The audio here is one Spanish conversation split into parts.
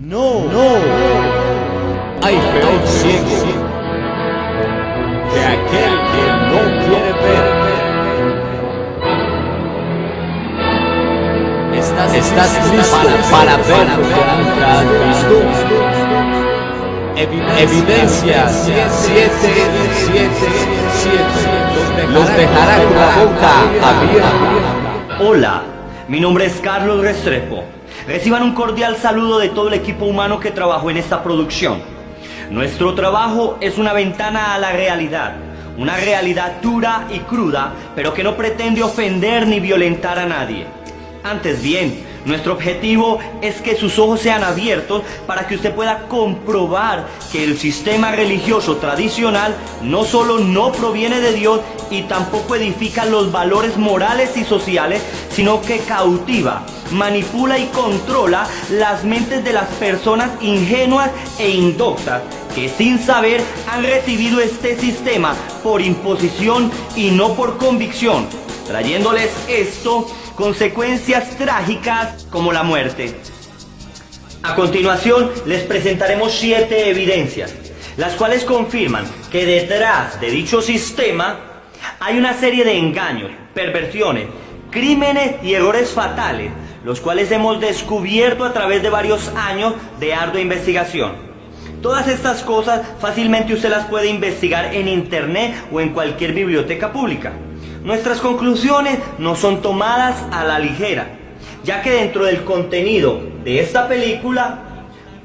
No, no. Hay peor ciego que aquel que no quiere ver. Estás listo para ver lo que nunca has visto. Evidencia 777 los dejará con la boca abierta. Hola, mi nombre es Carlos Restrepo. Reciban un cordial saludo de todo el equipo humano que trabajó en esta producción. Nuestro trabajo es una ventana a la realidad, una realidad dura y cruda, pero que no pretende ofender ni violentar a nadie. Antes bien, nuestro objetivo es que sus ojos sean abiertos para que usted pueda comprobar que el sistema religioso tradicional no solo no proviene de Dios y tampoco edifica los valores morales y sociales, sino que cautiva, manipula y controla las mentes de las personas ingenuas e indoctas que sin saber han recibido este sistema por imposición y no por convicción, trayéndoles esto consecuencias trágicas como la muerte. A continuación les presentaremos 7 evidencias, las cuales confirman que detrás de dicho sistema hay una serie de engaños, perversiones, crímenes y errores fatales, los cuales hemos descubierto a través de varios años de ardua investigación. Todas estas cosas fácilmente usted las puede investigar en internet o en cualquier biblioteca pública. Nuestras conclusiones no son tomadas a la ligera, ya que dentro del contenido de esta película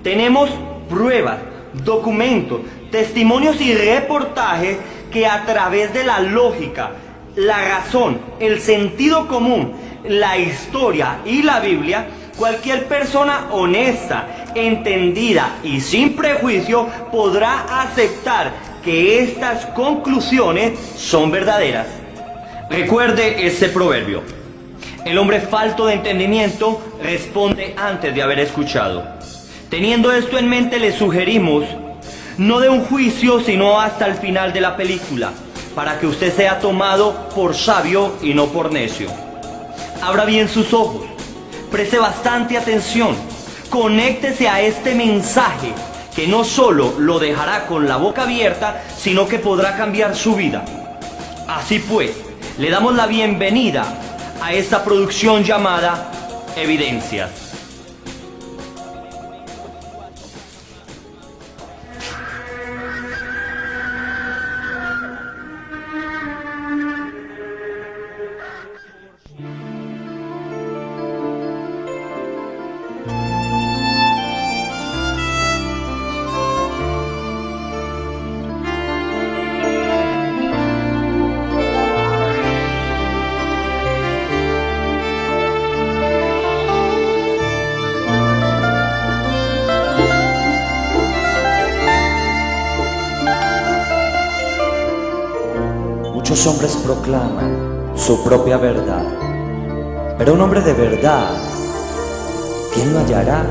tenemos pruebas, documentos, testimonios y reportajes que a través de la lógica, la razón, el sentido común, la historia y la Biblia, cualquier persona honesta, entendida y sin prejuicio podrá aceptar que estas conclusiones son verdaderas. Recuerde este proverbio: el hombre falto de entendimiento responde antes de haber escuchado. Teniendo esto en mente, le sugerimos no de un juicio, sino hasta el final de la película, para que usted sea tomado por sabio y no por necio. Abra bien sus ojos, preste bastante atención, conéctese a este mensaje que no solo lo dejará con la boca abierta, sino que podrá cambiar su vida. Así pues, le damos la bienvenida a esta producción llamada Evidencias. Muchos hombres proclaman su propia verdad, pero un hombre de verdad, ¿quién lo hallará?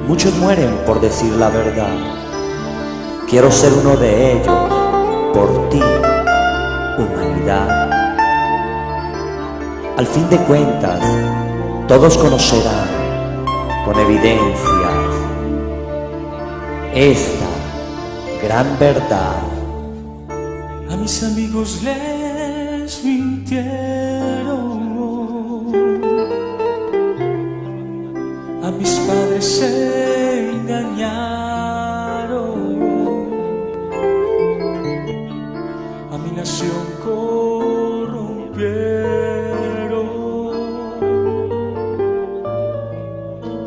Muchos mueren por decir la verdad. Quiero ser uno de ellos, por ti, humanidad. Al fin de cuentas, todos conocerán con evidencias esta gran verdad. A mis amigos les mintieron, a mis padres se engañaron, a mi nación corrompieron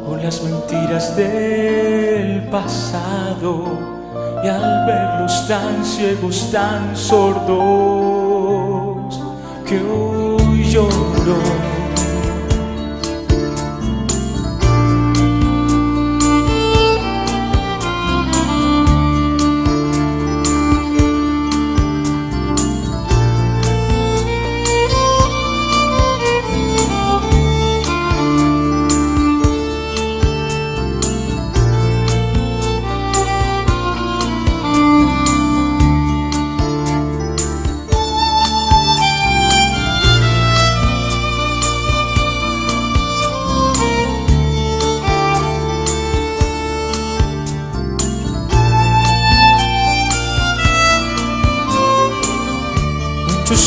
con las mentiras del pasado. Y al verlos tan ciegos, tan sordos, que hoy lloro.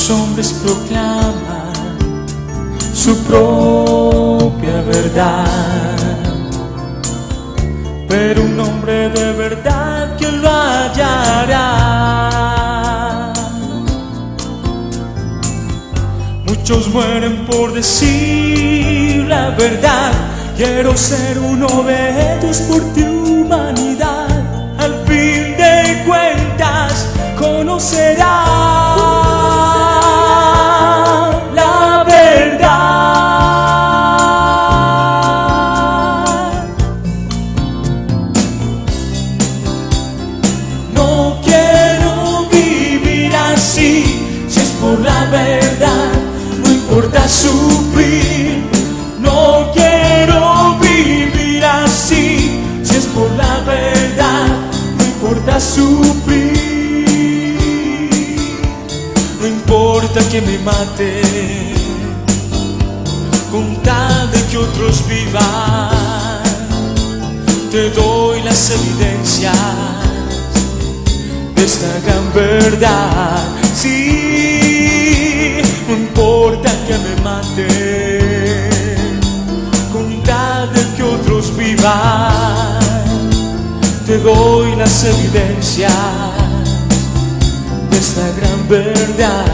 Muchos hombres proclaman su propia verdad, pero un hombre de verdad, ¿quién lo hallará? Muchos mueren por decir la verdad. Quiero ser uno de ellos por tu humanidad. Al fin de cuentas conocerás la verdad. No quiero vivir así, si es por la verdad, no importa sufrir. No quiero vivir así, si es por la verdad, no importa sufrir. No importa que me mate, con tal de que otros vivan. Te doy las evidencias de esta gran verdad. Sí, no importa que me mate, con tal de que otros vivan. Te doy las evidencias de esta gran verdad.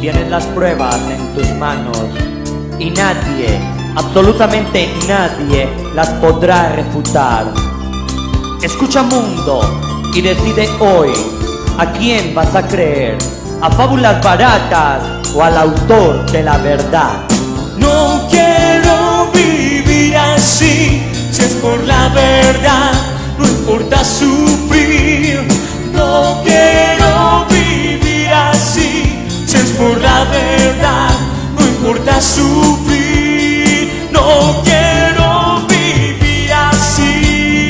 Tienes las pruebas en tus manos y nadie, absolutamente nadie, las podrá refutar. Escucha, mundo, y decide hoy a quién vas a creer, a fábulas baratas o al autor de la verdad. No quiero vivir así, si es por la verdad, no importa sufrir. No quiero vivir así, si es por la verdad, no importa sufrir. No quiero vivir así,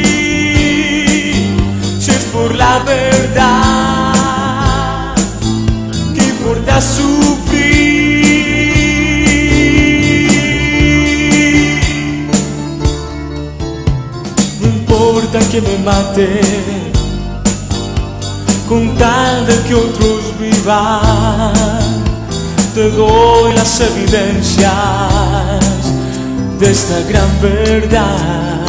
si es por la verdad, ¿qué importa sufrir? No importa que me mate, con tal de que otros vivan. Te doy las evidencias de esta gran verdad.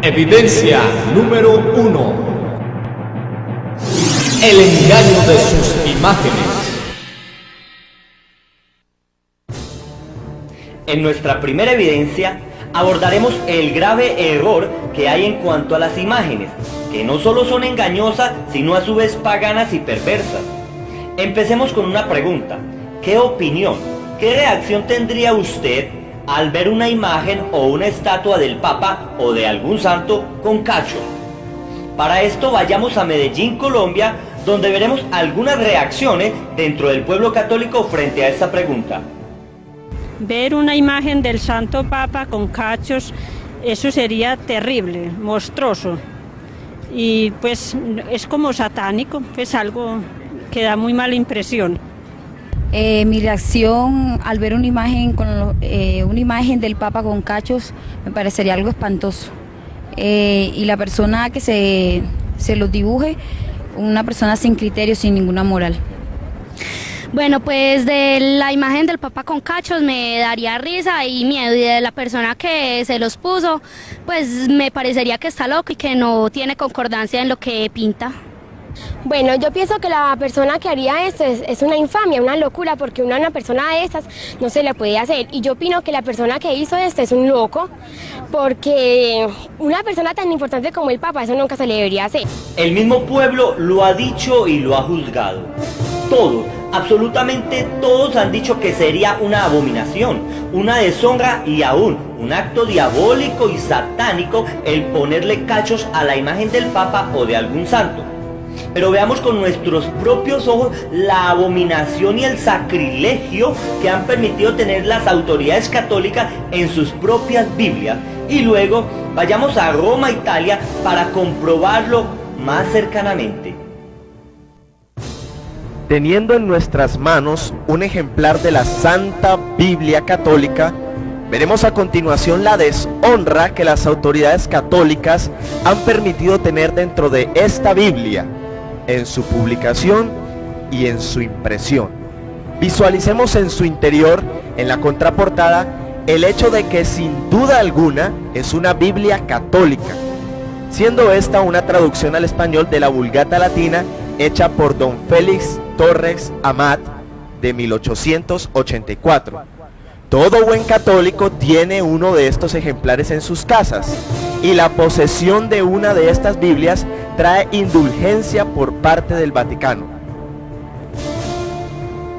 Evidencia número 1. El engaño de sus imágenes. En nuestra primera evidencia abordaremos el grave error que hay en cuanto a las imágenes, que no solo son engañosas, sino a su vez paganas y perversas. Empecemos con una pregunta. ¿Qué opinión, qué reacción tendría usted al ver una imagen o una estatua del Papa o de algún santo con cachos? Para esto vayamos a Medellín, Colombia, donde veremos algunas reacciones dentro del pueblo católico frente a esta pregunta. Ver una imagen del Santo Papa con cachos, eso sería terrible, monstruoso. Y pues es como satánico, pues algo que da muy mala impresión. Mi reacción al ver una imagen una imagen del Papa con cachos me parecería algo espantoso. Y la persona que se los dibuje, una persona sin criterio, sin ninguna moral. Bueno, pues de la imagen del Papa con cachos me daría risa y miedo, y de la persona que se los puso, pues me parecería que está loco y que no tiene concordancia en lo que pinta. Bueno, yo pienso que la persona que haría esto es una infamia, una locura, porque una persona de estas no se le puede hacer. Y yo opino que la persona que hizo esto es un loco, porque una persona tan importante como el Papa, eso nunca se le debería hacer. El mismo pueblo lo ha dicho y lo ha juzgado. todos, absolutamente todos han dicho que sería una abominación, una deshonra y aún un acto diabólico y satánico el ponerle cachos a la imagen del Papa o de algún santo. Pero veamos con nuestros propios ojos la abominación y el sacrilegio que han permitido tener las autoridades católicas en sus propias Biblias. Y luego vayamos a Roma, Italia, para comprobarlo más cercanamente. Teniendo en nuestras manos un ejemplar de la Santa Biblia Católica, veremos a continuación la deshonra que las autoridades católicas han permitido tener dentro de esta Biblia, en su publicación y en su impresión. Visualicemos en su interior, en la contraportada, el hecho de que sin duda alguna es una Biblia católica, siendo esta una traducción al español de la Vulgata Latina hecha por don Félix Torres Amat de 1884. Todo buen católico tiene uno de estos ejemplares en sus casas, y la posesión de una de estas Biblias trae indulgencia por parte del Vaticano.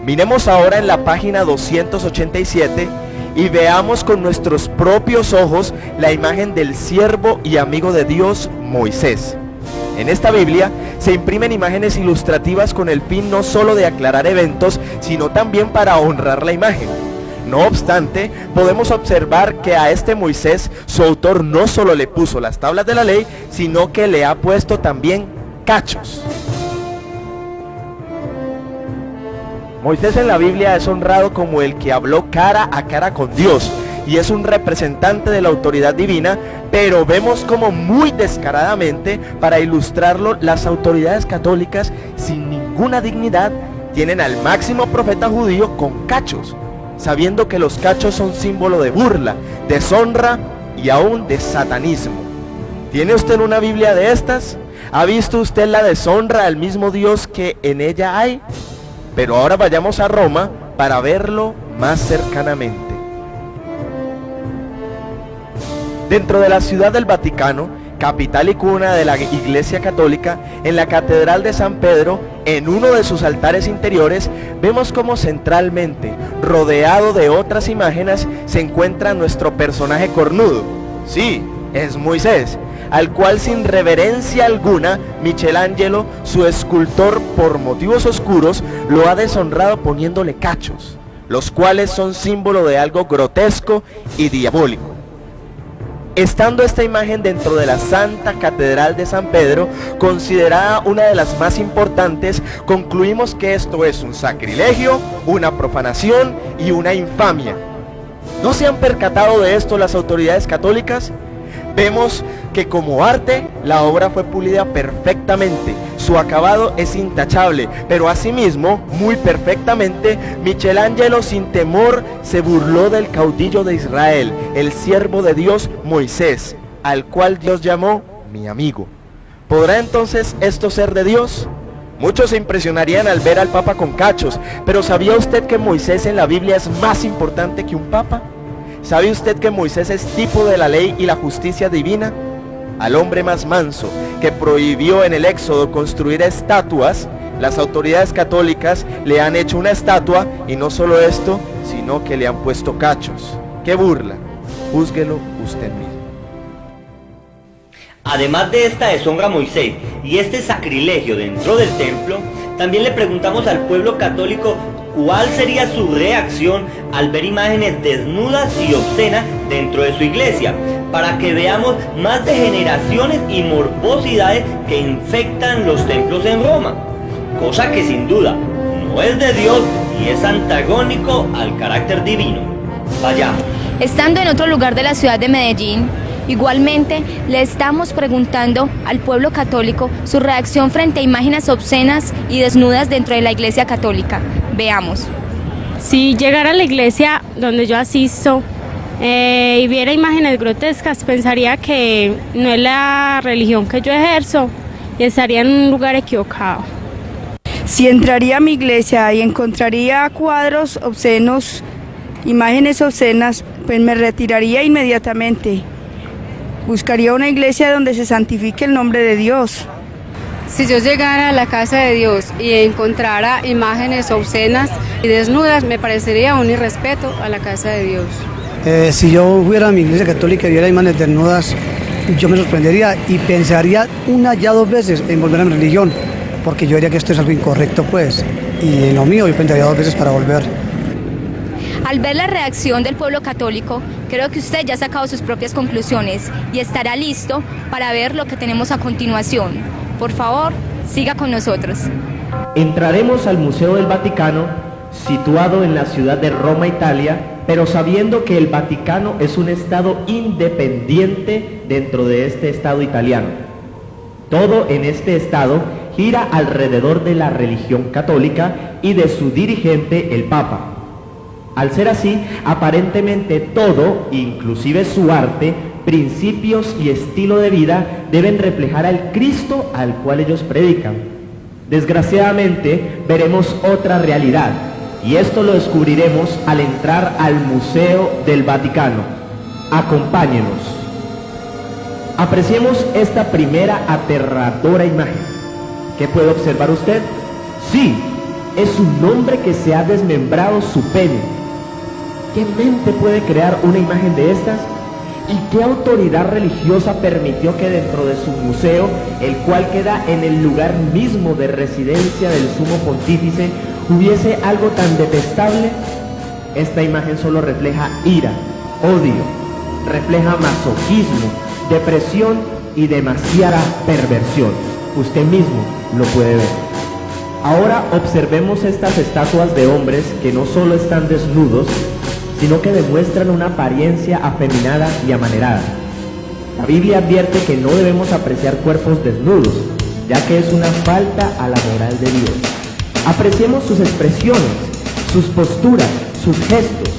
Miremos ahora en la página 287 y veamos con nuestros propios ojos la imagen del siervo y amigo de Dios, Moisés. En esta Biblia se imprimen imágenes ilustrativas con el fin no solo de aclarar eventos, sino también para honrar la imagen. No obstante, podemos observar que a este Moisés, su autor no solo le puso las tablas de la ley, sino que le ha puesto también cachos. Moisés en la Biblia es honrado como el que habló cara a cara con Dios, y es un representante de la autoridad divina, pero vemos como muy descaradamente, para ilustrarlo, las autoridades católicas, sin ninguna dignidad, tienen al máximo profeta judío con cachos, sabiendo que los cachos son símbolo de burla, deshonra y aún de satanismo. ¿Tiene usted una Biblia de estas? ¿Ha visto usted la deshonra al mismo Dios que en ella hay? Pero ahora vayamos a Roma para verlo más cercanamente. Dentro de la ciudad del Vaticano, capital y cuna de la Iglesia Católica, en la Catedral de San Pedro, en uno de sus altares interiores, vemos como centralmente, rodeado de otras imágenes, se encuentra nuestro personaje cornudo. Sí, es Moisés, al cual sin reverencia alguna, Michelangelo, su escultor por motivos oscuros, lo ha deshonrado poniéndole cachos, los cuales son símbolo de algo grotesco y diabólico. Estando esta imagen dentro de la Santa Catedral de San Pedro, considerada una de las más importantes, concluimos que esto es un sacrilegio, una profanación y una infamia. ¿No se han percatado de esto las autoridades católicas? Vemos que como arte, la obra fue pulida perfectamente, su acabado es intachable, pero asimismo, muy perfectamente, Michelangelo sin temor se burló del caudillo de Israel, el siervo de Dios Moisés, al cual Dios llamó mi amigo. ¿Podrá entonces esto ser de Dios? Muchos se impresionarían al ver al Papa con cachos, pero ¿sabía usted que Moisés en la Biblia es más importante que un Papa? ¿Sabe usted que Moisés es tipo de la ley y la justicia divina? Al hombre más manso, que prohibió en el Éxodo construir estatuas, las autoridades católicas le han hecho una estatua, y no solo esto, sino que le han puesto cachos. ¡Qué burla! Júzguelo usted mismo. Además de esta deshonra a Moisés y este sacrilegio dentro del templo, también le preguntamos al pueblo católico cuál sería su reacción al ver imágenes desnudas y obscenas dentro de su iglesia, para que veamos más degeneraciones y morbosidades que infectan los templos en Roma, cosa que sin duda no es de Dios y es antagónico al carácter divino. Vayamos. Estando en otro lugar de la ciudad de Medellín, igualmente le estamos preguntando al pueblo católico su reacción frente a imágenes obscenas y desnudas dentro de la iglesia católica. Veamos. Si llegara a la iglesia donde yo asisto y viera imágenes grotescas, pensaría que no es la religión que yo ejerzo y estaría en un lugar equivocado. Si entraría a mi iglesia y encontraría cuadros obscenos, imágenes obscenas, pues me retiraría inmediatamente. Buscaría una iglesia donde se santifique el nombre de Dios. Si yo llegara a la casa de Dios y encontrara imágenes obscenas y desnudas, me parecería un irrespeto a la casa de Dios. Si yo fuera a mi iglesia católica y viera imágenes desnudas, yo me sorprendería y pensaría una ya dos veces en volver a mi religión, porque yo diría que esto es algo incorrecto, pues, y en lo mío yo pensaría dos veces para volver. Al ver la reacción del pueblo católico, creo que usted ya ha sacado sus propias conclusiones y estará listo para ver lo que tenemos a continuación. Por favor, siga con nosotros. Entraremos al Museo del Vaticano, situado en la ciudad de Roma, Italia, pero sabiendo que el Vaticano es un estado independiente dentro de este estado italiano. Todo en este estado gira alrededor de la religión católica y de su dirigente, el Papa. Al ser así, aparentemente todo, inclusive su arte, principios y estilo de vida, deben reflejar al Cristo al cual ellos predican. Desgraciadamente, veremos otra realidad, y esto lo descubriremos al entrar al Museo del Vaticano. Acompáñenos. Apreciemos esta primera aterradora imagen. ¿Qué puede observar usted? Sí, es un hombre que se ha desmembrado su pene. ¿Qué mente puede crear una imagen de estas? ¿Y qué autoridad religiosa permitió que dentro de su museo, el cual queda en el lugar mismo de residencia del sumo pontífice, hubiese algo tan detestable? Esta imagen solo refleja ira, odio, refleja masoquismo, depresión y demasiada perversión. Usted mismo lo puede ver. Ahora observemos estas estatuas de hombres que no solo están desnudos, sino que demuestran una apariencia afeminada y amanerada. La Biblia advierte que no debemos apreciar cuerpos desnudos, ya que es una falta a la moral de Dios. Apreciemos sus expresiones, sus posturas, sus gestos.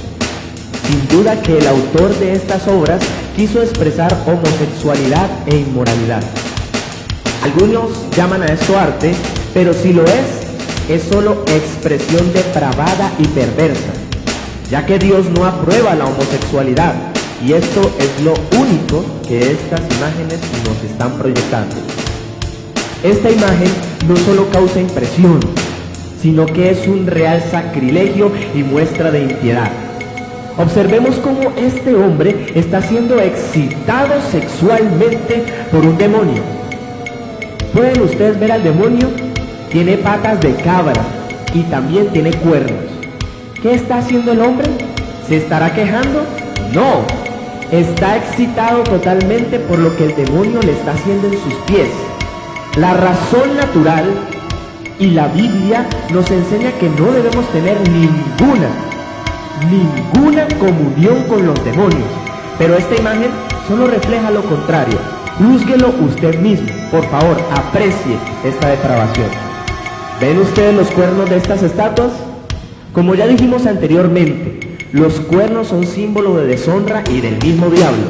Sin duda que el autor de estas obras quiso expresar homosexualidad e inmoralidad. Algunos llaman a esto arte, pero si lo es solo expresión depravada y perversa, ya que Dios no aprueba la homosexualidad, y esto es lo único que estas imágenes nos están proyectando. Esta imagen no solo causa impresión, sino que es un real sacrilegio y muestra de impiedad. Observemos cómo este hombre está siendo excitado sexualmente por un demonio. ¿Pueden ustedes ver al demonio? Tiene patas de cabra y también tiene cuernos. ¿Qué está haciendo el hombre? ¿Se estará quejando? No, está excitado totalmente por lo que el demonio le está haciendo en sus pies. La razón natural y la Biblia nos enseña que no debemos tener ninguna comunión con los demonios. Pero esta imagen solo refleja lo contrario. Júzguelo usted mismo. Por favor, aprecie esta depravación. ¿Ven ustedes los cuernos de estas estatuas? Como ya dijimos anteriormente, los cuernos son símbolo de deshonra y del mismo diablo.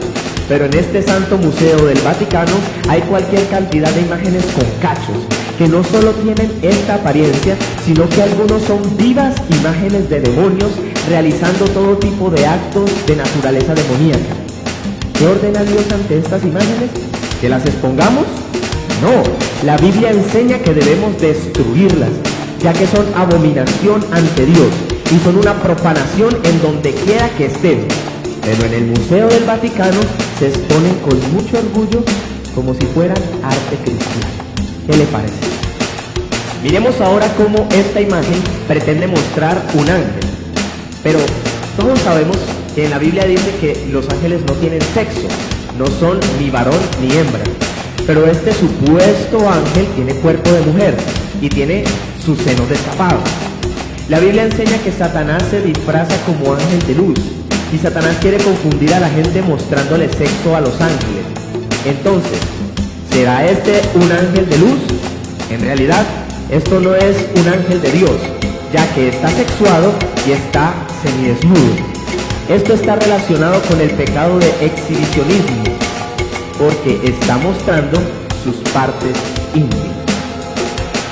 Pero en este santo museo del Vaticano hay cualquier cantidad de imágenes con cachos, que no solo tienen esta apariencia, sino que algunos son vivas imágenes de demonios realizando todo tipo de actos de naturaleza demoníaca. ¿Qué ordena Dios ante estas imágenes? ¿Que las expongamos? No, la Biblia enseña que debemos destruirlas, ya que son abominación ante Dios y son una profanación en donde quiera que estén. Pero en el Museo del Vaticano se exponen con mucho orgullo como si fueran arte cristiano. ¿Qué le parece? Miremos ahora cómo esta imagen pretende mostrar un ángel. Pero todos sabemos que en la Biblia dice que los ángeles no tienen sexo, no son ni varón ni hembra. Pero este supuesto ángel tiene cuerpo de mujer y tiene sus senos destapados. La Biblia enseña que Satanás se disfraza como ángel de luz y Satanás quiere confundir a la gente mostrándole sexo a los ángeles. Entonces, ¿será este un ángel de luz? En realidad, esto no es un ángel de Dios, ya que está sexuado y está semidesnudo. Esto está relacionado con el pecado de exhibicionismo, porque está mostrando sus partes íntimas.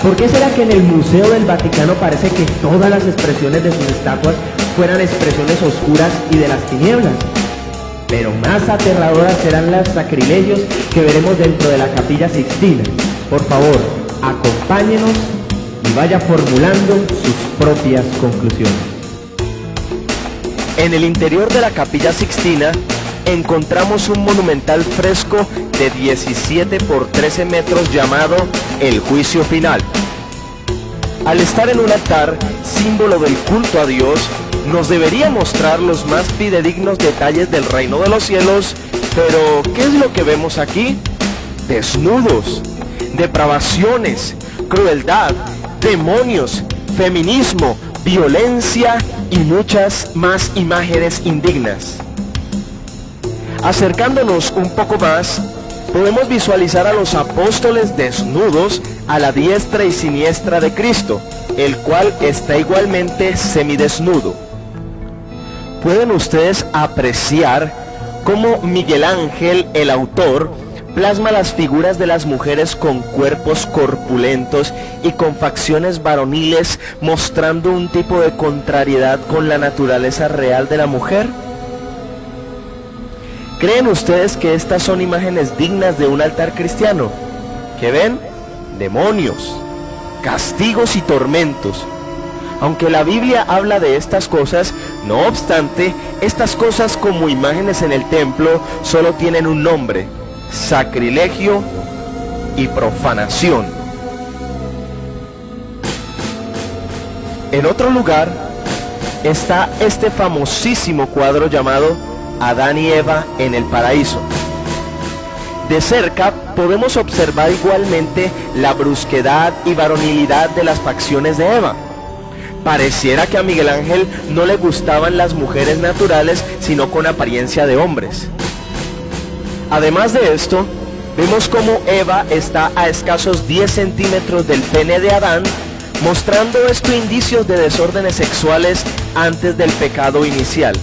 ¿Por qué será que en el Museo del Vaticano parece que todas las expresiones de sus estatuas fueran expresiones oscuras y de las tinieblas? Pero más aterradoras serán los sacrilegios que veremos dentro de la Capilla Sixtina. Por favor, acompáñenos y vaya formulando sus propias conclusiones. En el interior de la Capilla Sixtina encontramos un monumental fresco de 17 por 13 metros llamado El Juicio Final. Al estar en un altar, símbolo del culto a Dios, nos debería mostrar los más fidedignos detalles del reino de los cielos, pero ¿qué es lo que vemos aquí? Desnudos, depravaciones, crueldad, demonios, feminismo, violencia y muchas más imágenes indignas. Acercándonos un poco más, podemos visualizar a los apóstoles desnudos a la diestra y siniestra de Cristo, el cual está igualmente semidesnudo. Pueden ustedes apreciar cómo Miguel Ángel, el autor, plasma las figuras de las mujeres con cuerpos corpulentos y con facciones varoniles, mostrando un tipo de contrariedad con la naturaleza real de la mujer. ¿Creen ustedes que estas son imágenes dignas de un altar cristiano? ¿Qué ven? Demonios, castigos y tormentos. Aunque la Biblia habla de estas cosas, no obstante, estas cosas como imágenes en el templo solo tienen un nombre: sacrilegio y profanación. En otro lugar está este famosísimo cuadro llamado Adán y Eva en el paraíso. De cerca podemos observar igualmente la brusquedad y varonilidad de las facciones de Eva. Pareciera que a Miguel Ángel no le gustaban las mujeres naturales, sino con apariencia de hombres. Además de esto, vemos cómo Eva está a escasos 10 centímetros del pene de Adán, mostrando esto indicios de desórdenes sexuales antes del pecado inicial.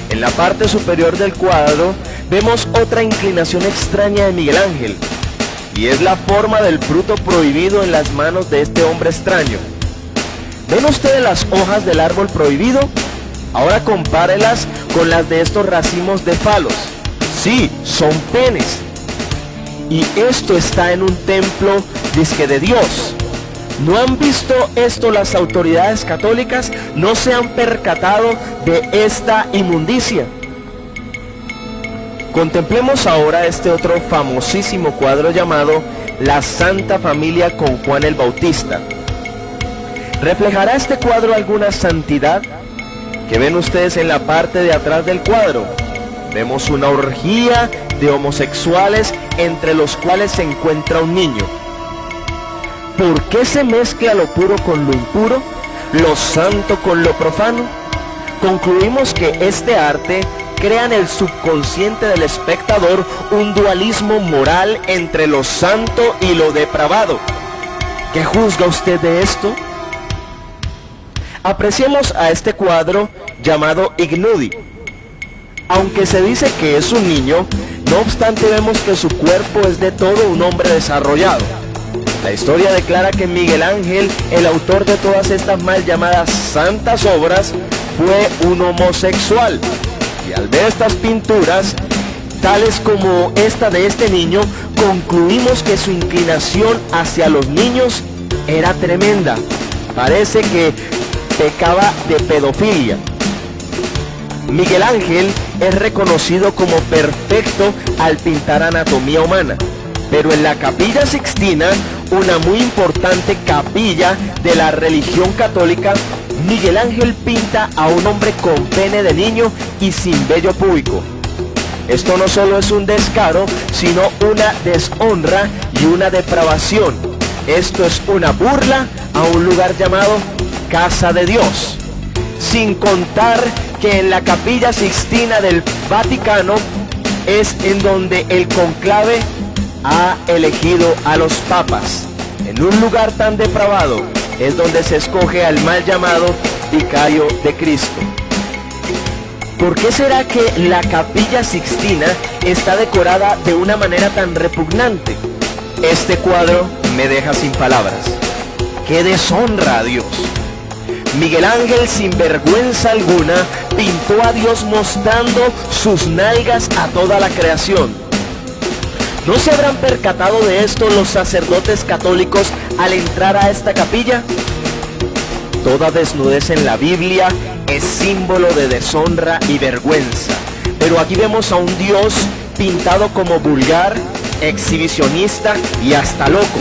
En la parte superior del cuadro vemos otra inclinación extraña de Miguel Ángel, y es la forma del fruto prohibido en las manos de este hombre extraño. ¿Ven ustedes las hojas del árbol prohibido? Ahora compárelas con las de estos racimos de falos. Sí, son penes. Y esto está en un templo disque de Dios. ¿No han visto esto las autoridades católicas? ¿No se han percatado de esta inmundicia? Contemplemos ahora este otro famosísimo cuadro llamado La Santa Familia con Juan el Bautista. ¿Reflejará este cuadro alguna santidad? ¿Qué ven ustedes en la parte de atrás del cuadro? Vemos una orgía de homosexuales entre los cuales se encuentra un niño. ¿Por qué se mezcla lo puro con lo impuro, lo santo con lo profano? Concluimos que este arte crea en el subconsciente del espectador un dualismo moral entre lo santo y lo depravado. ¿Qué juzga usted de esto? Apreciemos a este cuadro llamado Ignudi. Aunque se dice que es un niño, no obstante vemos que su cuerpo es de todo un hombre desarrollado. La historia declara que Miguel Ángel, el autor de todas estas mal llamadas santas obras, fue un homosexual. Y al ver estas pinturas, tales como esta de este niño, concluimos que su inclinación hacia los niños era tremenda. Parece que pecaba de pedofilia. Miguel Ángel es reconocido como perfecto al pintar anatomía humana, pero en la Capilla Sixtina, una muy importante capilla de la religión católica, Miguel Ángel pinta a un hombre con pene de niño y sin vello púbico. Esto no solo es un descaro, sino una deshonra y una depravación. Esto es una burla a un lugar llamado Casa de Dios. Sin contar que en la Capilla Sixtina del Vaticano es en donde el conclave ha elegido a los papas. En un lugar tan depravado es donde se escoge al mal llamado vicario de Cristo. ¿Por qué será que la Capilla Sixtina está decorada de una manera tan repugnante? Este cuadro me deja sin palabras. ¡Qué deshonra a Dios! Miguel Ángel, sin vergüenza alguna, pintó a Dios mostrando sus nalgas a toda la creación. ¿No se habrán percatado de esto los sacerdotes católicos al entrar a esta capilla? Toda desnudez en la Biblia es símbolo de deshonra y vergüenza. Pero aquí vemos a un Dios pintado como vulgar, exhibicionista y hasta loco.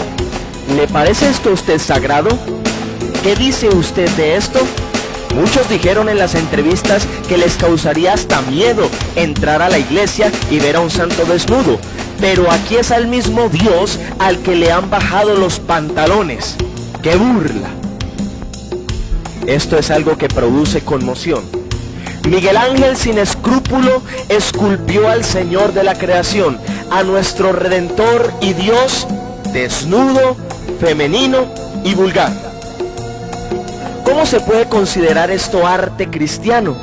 ¿Le parece esto a usted sagrado? ¿Qué dice usted de esto? Muchos dijeron en las entrevistas que les causaría hasta miedo entrar a la iglesia y ver a un santo desnudo. Pero aquí es al mismo Dios al que le han bajado los pantalones. ¡Qué burla! Esto es algo que produce conmoción. Miguel Ángel sin escrúpulo esculpió al Señor de la creación, a nuestro Redentor y Dios, desnudo, femenino y vulgar. ¿Cómo se puede considerar esto arte cristiano?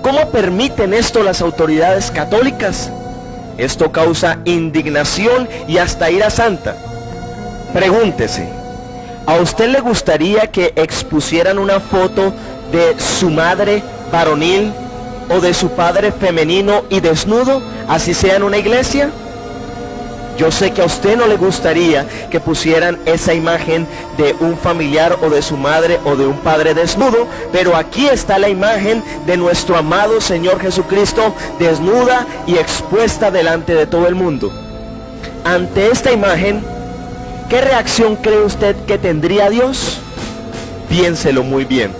¿Cómo permiten esto las autoridades católicas? Esto causa indignación y hasta ira santa. Pregúntese, ¿a usted le gustaría que expusieran una foto de su madre varonil o de su padre femenino y desnudo, así sea en una iglesia? Yo sé que a usted no le gustaría que pusieran esa imagen de un familiar o de su madre o de un padre desnudo, pero aquí está la imagen de nuestro amado Señor Jesucristo desnuda y expuesta delante de todo el mundo. Ante esta imagen, ¿qué reacción cree usted que tendría Dios? Piénselo muy bien.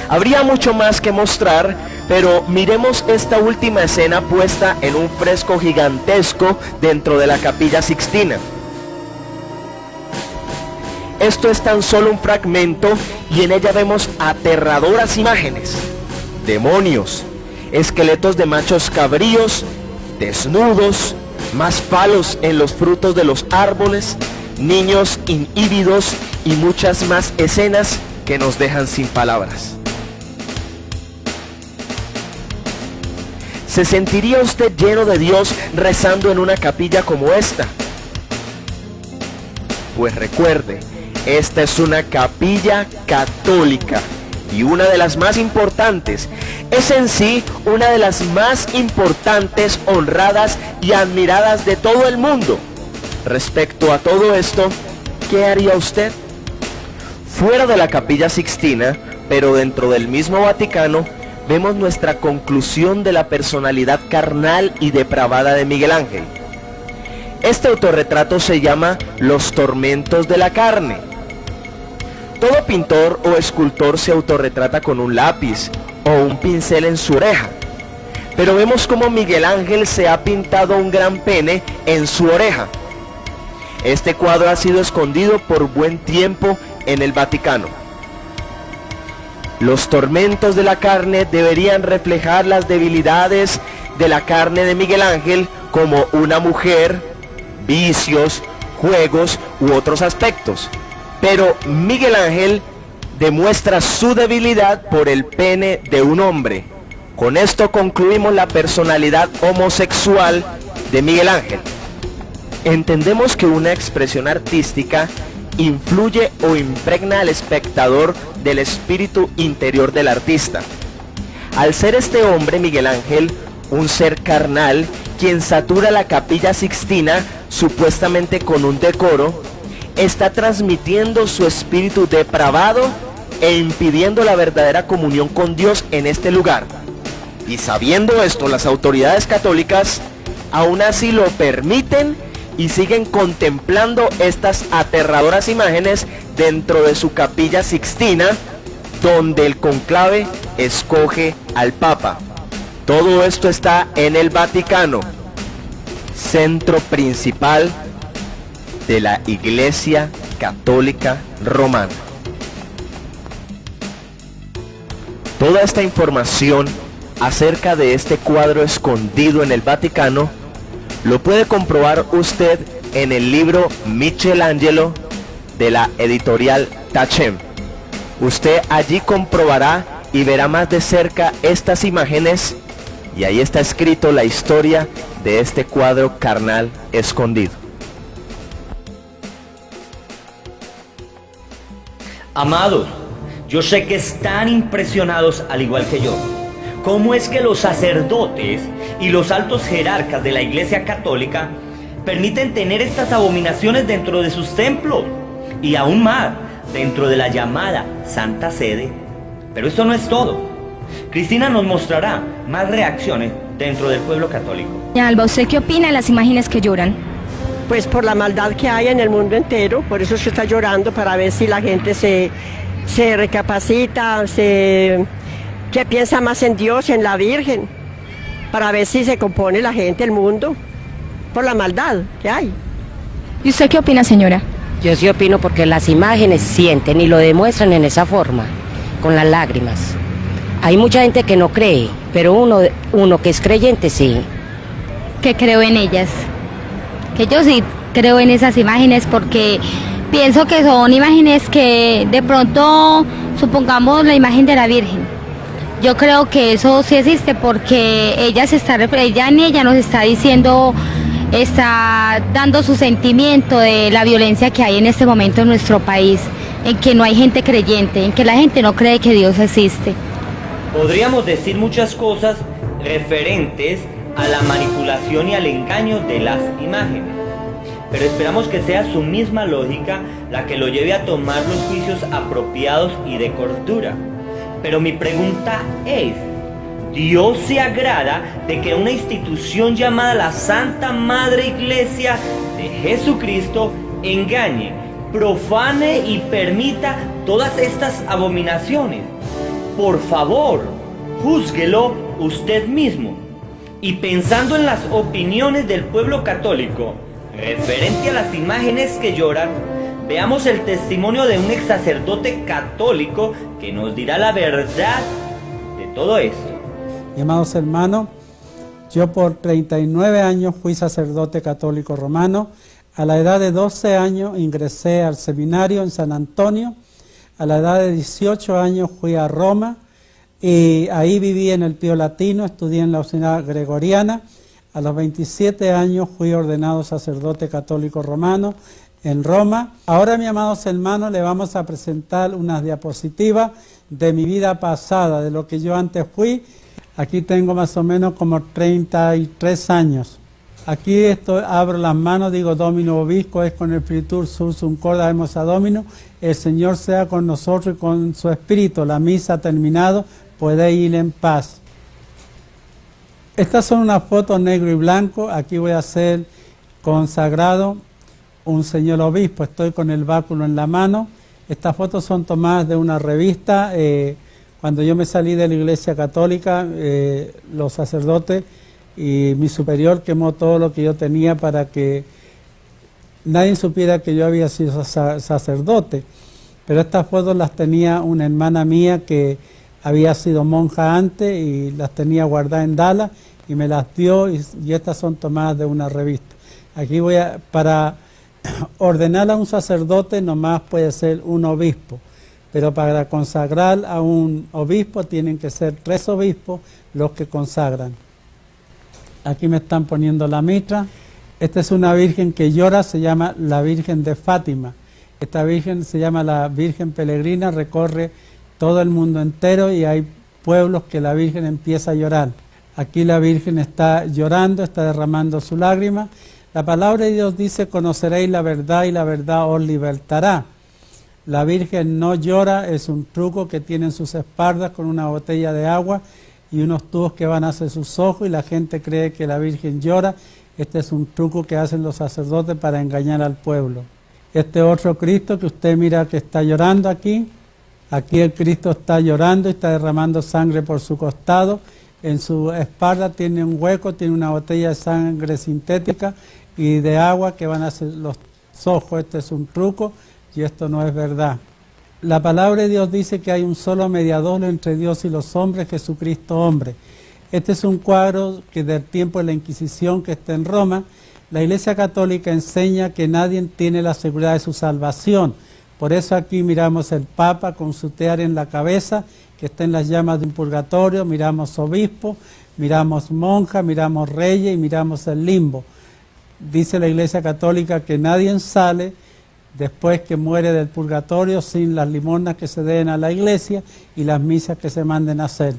Habría mucho más que mostrar, pero miremos esta última escena puesta en un fresco gigantesco dentro de la Capilla Sixtina. Esto es tan solo un fragmento y en ella vemos aterradoras imágenes. Demonios, esqueletos de machos cabríos, desnudos, más palos en los frutos de los árboles, niños inhíbidos y muchas más escenas que nos dejan sin palabras. ¿Se sentiría usted lleno de Dios rezando en una capilla como esta? Pues recuerde, esta es una capilla católica y una de las más importantes. Es en sí una de las más importantes, honradas y admiradas de todo el mundo. Respecto a todo esto, ¿qué haría usted? Fuera de la Capilla Sixtina, pero dentro del mismo Vaticano, vemos nuestra conclusión de la personalidad carnal y depravada de Miguel Ángel. Este autorretrato se llama Los tormentos de la carne. Todo pintor o escultor se autorretrata con un lápiz o un pincel en su oreja, pero vemos cómo Miguel Ángel se ha pintado un gran pene en su oreja. Este cuadro ha sido escondido por buen tiempo en el Vaticano. Los tormentos de la carne deberían reflejar las debilidades de la carne de Miguel Ángel, como una mujer, vicios, juegos u otros aspectos. Pero Miguel Ángel demuestra su debilidad por el pene de un hombre. Con esto concluimos la personalidad homosexual de Miguel Ángel. Entendemos que una expresión artística influye o impregna al espectador del espíritu interior del artista. Al ser este hombre, Miguel Ángel, un ser carnal, quien satura la Capilla Sixtina supuestamente con un decoro, está transmitiendo su espíritu depravado e impidiendo la verdadera comunión con Dios en este lugar. Y sabiendo esto, las autoridades católicas aún así lo permiten y siguen contemplando estas aterradoras imágenes dentro de su Capilla Sixtina, donde el conclave escoge al Papa. Todo esto está en el Vaticano, centro principal de la Iglesia Católica Romana. Toda esta información acerca de este cuadro escondido en el Vaticano lo puede comprobar usted en el libro Michelangelo de la editorial Tachem. Usted allí comprobará y verá más de cerca estas imágenes, y ahí está escrito la historia de este cuadro carnal escondido. Amados, yo sé que están impresionados al igual que yo. ¿Cómo es que los sacerdotes y los altos jerarcas de la Iglesia Católica permiten tener estas abominaciones dentro de sus templos y aún más dentro de la llamada Santa Sede. Pero esto no es todo. Cristina nos mostrará más reacciones dentro del pueblo católico. Alba, ¿usted qué opina de las imágenes que lloran? Pues por la maldad que hay en el mundo entero, por eso es que está llorando, para ver si la gente se recapacita, que piensa más en Dios, en la Virgen, para ver si se compone la gente, el mundo, por la maldad que hay. ¿Y usted qué opina, señora? Yo sí opino porque las imágenes sienten y lo demuestran en esa forma, con las lágrimas. Hay mucha gente que no cree, pero uno que es creyente sí. Que creo en ellas. Que yo sí creo en esas imágenes porque pienso que son imágenes que de pronto, supongamos la imagen de la Virgen. Yo creo que eso sí existe porque ella en ella nos está diciendo, está dando su sentimiento de la violencia que hay en este momento en nuestro país, en que no hay gente creyente, en que la gente no cree que Dios existe. Podríamos decir muchas cosas referentes a la manipulación y al engaño de las imágenes, pero esperamos que sea su misma lógica la que lo lleve a tomar los juicios apropiados y de cordura. Pero mi pregunta es, ¿Dios se agrada de que una institución llamada la Santa Madre Iglesia de Jesucristo engañe, profane y permita todas estas abominaciones? Por favor, júzguelo usted mismo. Y pensando en las opiniones del pueblo católico referente a las imágenes que lloran, veamos el testimonio de un ex sacerdote católico que nos dirá la verdad de todo esto. Amados hermanos, yo por 39 años fui sacerdote católico romano. A la edad de 12 años ingresé al seminario en San Antonio. A la edad de 18 años fui a Roma y ahí viví en el Pío Latino, estudié en la Universidad Gregoriana. A los 27 años fui ordenado sacerdote católico romano en Roma. Ahora, mis amados hermanos, le vamos a presentar unas diapositivas de mi vida pasada, de lo que yo antes fui. Aquí tengo más o menos como 33 años. Aquí abro las manos, digo Domino Vobisco, es con el Espíritu Sursum Cordaemos a Domino. El Señor sea con nosotros y con su Espíritu. La misa ha terminado, puede ir en paz. Estas son unas fotos negro y blanco. Aquí voy a hacer consagrado un señor obispo. Estoy con el báculo en la mano. Estas fotos son tomadas de una revista. Cuando yo me salí de la Iglesia Católica, los sacerdotes y mi superior quemó todo lo que yo tenía para que nadie supiera que yo había sido sacerdote. Pero estas fotos las tenía una hermana mía que había sido monja antes y las tenía guardadas en Dallas y me las dio y estas son tomadas de una revista. Aquí para ordenar a un sacerdote nomás puede ser un obispo, pero para consagrar a un obispo tienen que ser 3 obispos los que consagran. Aquí me están poniendo la mitra. Esta es una virgen que llora, se llama la Virgen de Fátima. Esta virgen se llama la Virgen Peregrina, recorre todo el mundo entero y hay pueblos que la Virgen empieza a llorar. Aquí la Virgen está llorando, está derramando su lágrima. La palabra de Dios dice, conoceréis la verdad y la verdad os libertará. La Virgen no llora, es un truco que tiene en sus espaldas con una botella de agua y unos tubos que van hacia sus ojos y la gente cree que la Virgen llora. Este es un truco que hacen los sacerdotes para engañar al pueblo. Este otro Cristo que usted mira que está llorando aquí el Cristo está llorando y está derramando sangre por su costado. En su espalda tiene un hueco, tiene una botella de sangre sintética y de agua que van hacia los ojos. Este es un truco y esto no es verdad. La palabra de Dios dice que hay un solo mediador entre Dios y los hombres, Jesucristo hombre. Este es un cuadro que del tiempo de la Inquisición que está en Roma. La Iglesia Católica enseña que nadie tiene la seguridad de su salvación. Por eso aquí miramos el Papa con su tiara en la cabeza, que está en las llamas de un purgatorio, miramos obispo, miramos monja, miramos reyes y miramos el limbo. Dice la Iglesia Católica que nadie sale después que muere del purgatorio sin las limosnas que se den a la iglesia y las misas que se manden a hacer.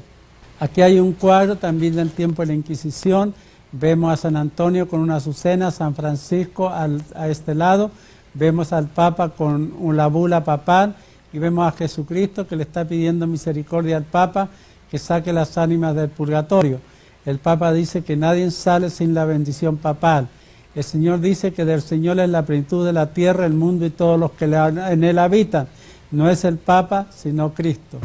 Aquí hay un cuadro también del tiempo de la Inquisición. Vemos a San Antonio con una azucena, San Francisco a este lado, vemos al Papa con la bula papal y vemos a Jesucristo que le está pidiendo misericordia al Papa que saque las ánimas del purgatorio. El Papa dice que nadie sale sin la bendición papal. El Señor dice que del Señor es la plenitud de la tierra, el mundo y todos los que en él habitan. No es el Papa, sino Cristo.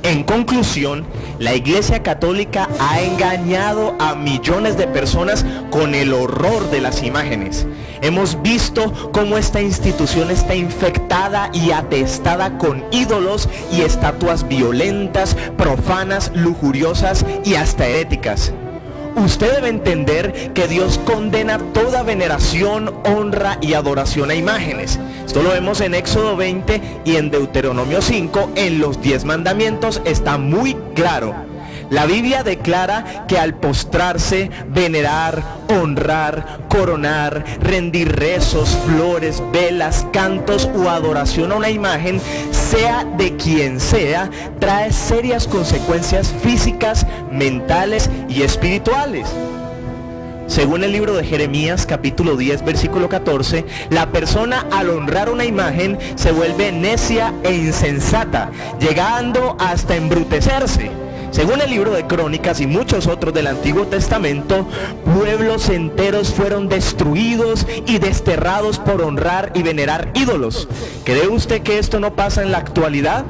En conclusión, la Iglesia Católica ha engañado a millones de personas con el horror de las imágenes. Hemos visto cómo esta institución está infectada y atestada con ídolos y estatuas violentas, profanas, lujuriosas y hasta heréticas. Usted debe entender que Dios condena toda veneración, honra y adoración a imágenes. Esto lo vemos en Éxodo 20 y en Deuteronomio 5, en los 10 mandamientos está muy claro. La Biblia declara que al postrarse, venerar, honrar, coronar, rendir rezos, flores, velas, cantos o adoración a una imagen, sea de quien sea, trae serias consecuencias físicas, mentales y espirituales. Según el libro de Jeremías, capítulo 10, versículo 14, la persona al honrar una imagen se vuelve necia e insensata, llegando hasta embrutecerse. Según el libro de Crónicas y muchos otros del Antiguo Testamento, pueblos enteros fueron destruidos y desterrados por honrar y venerar ídolos. ¿Cree usted que esto no pasa en la actualidad?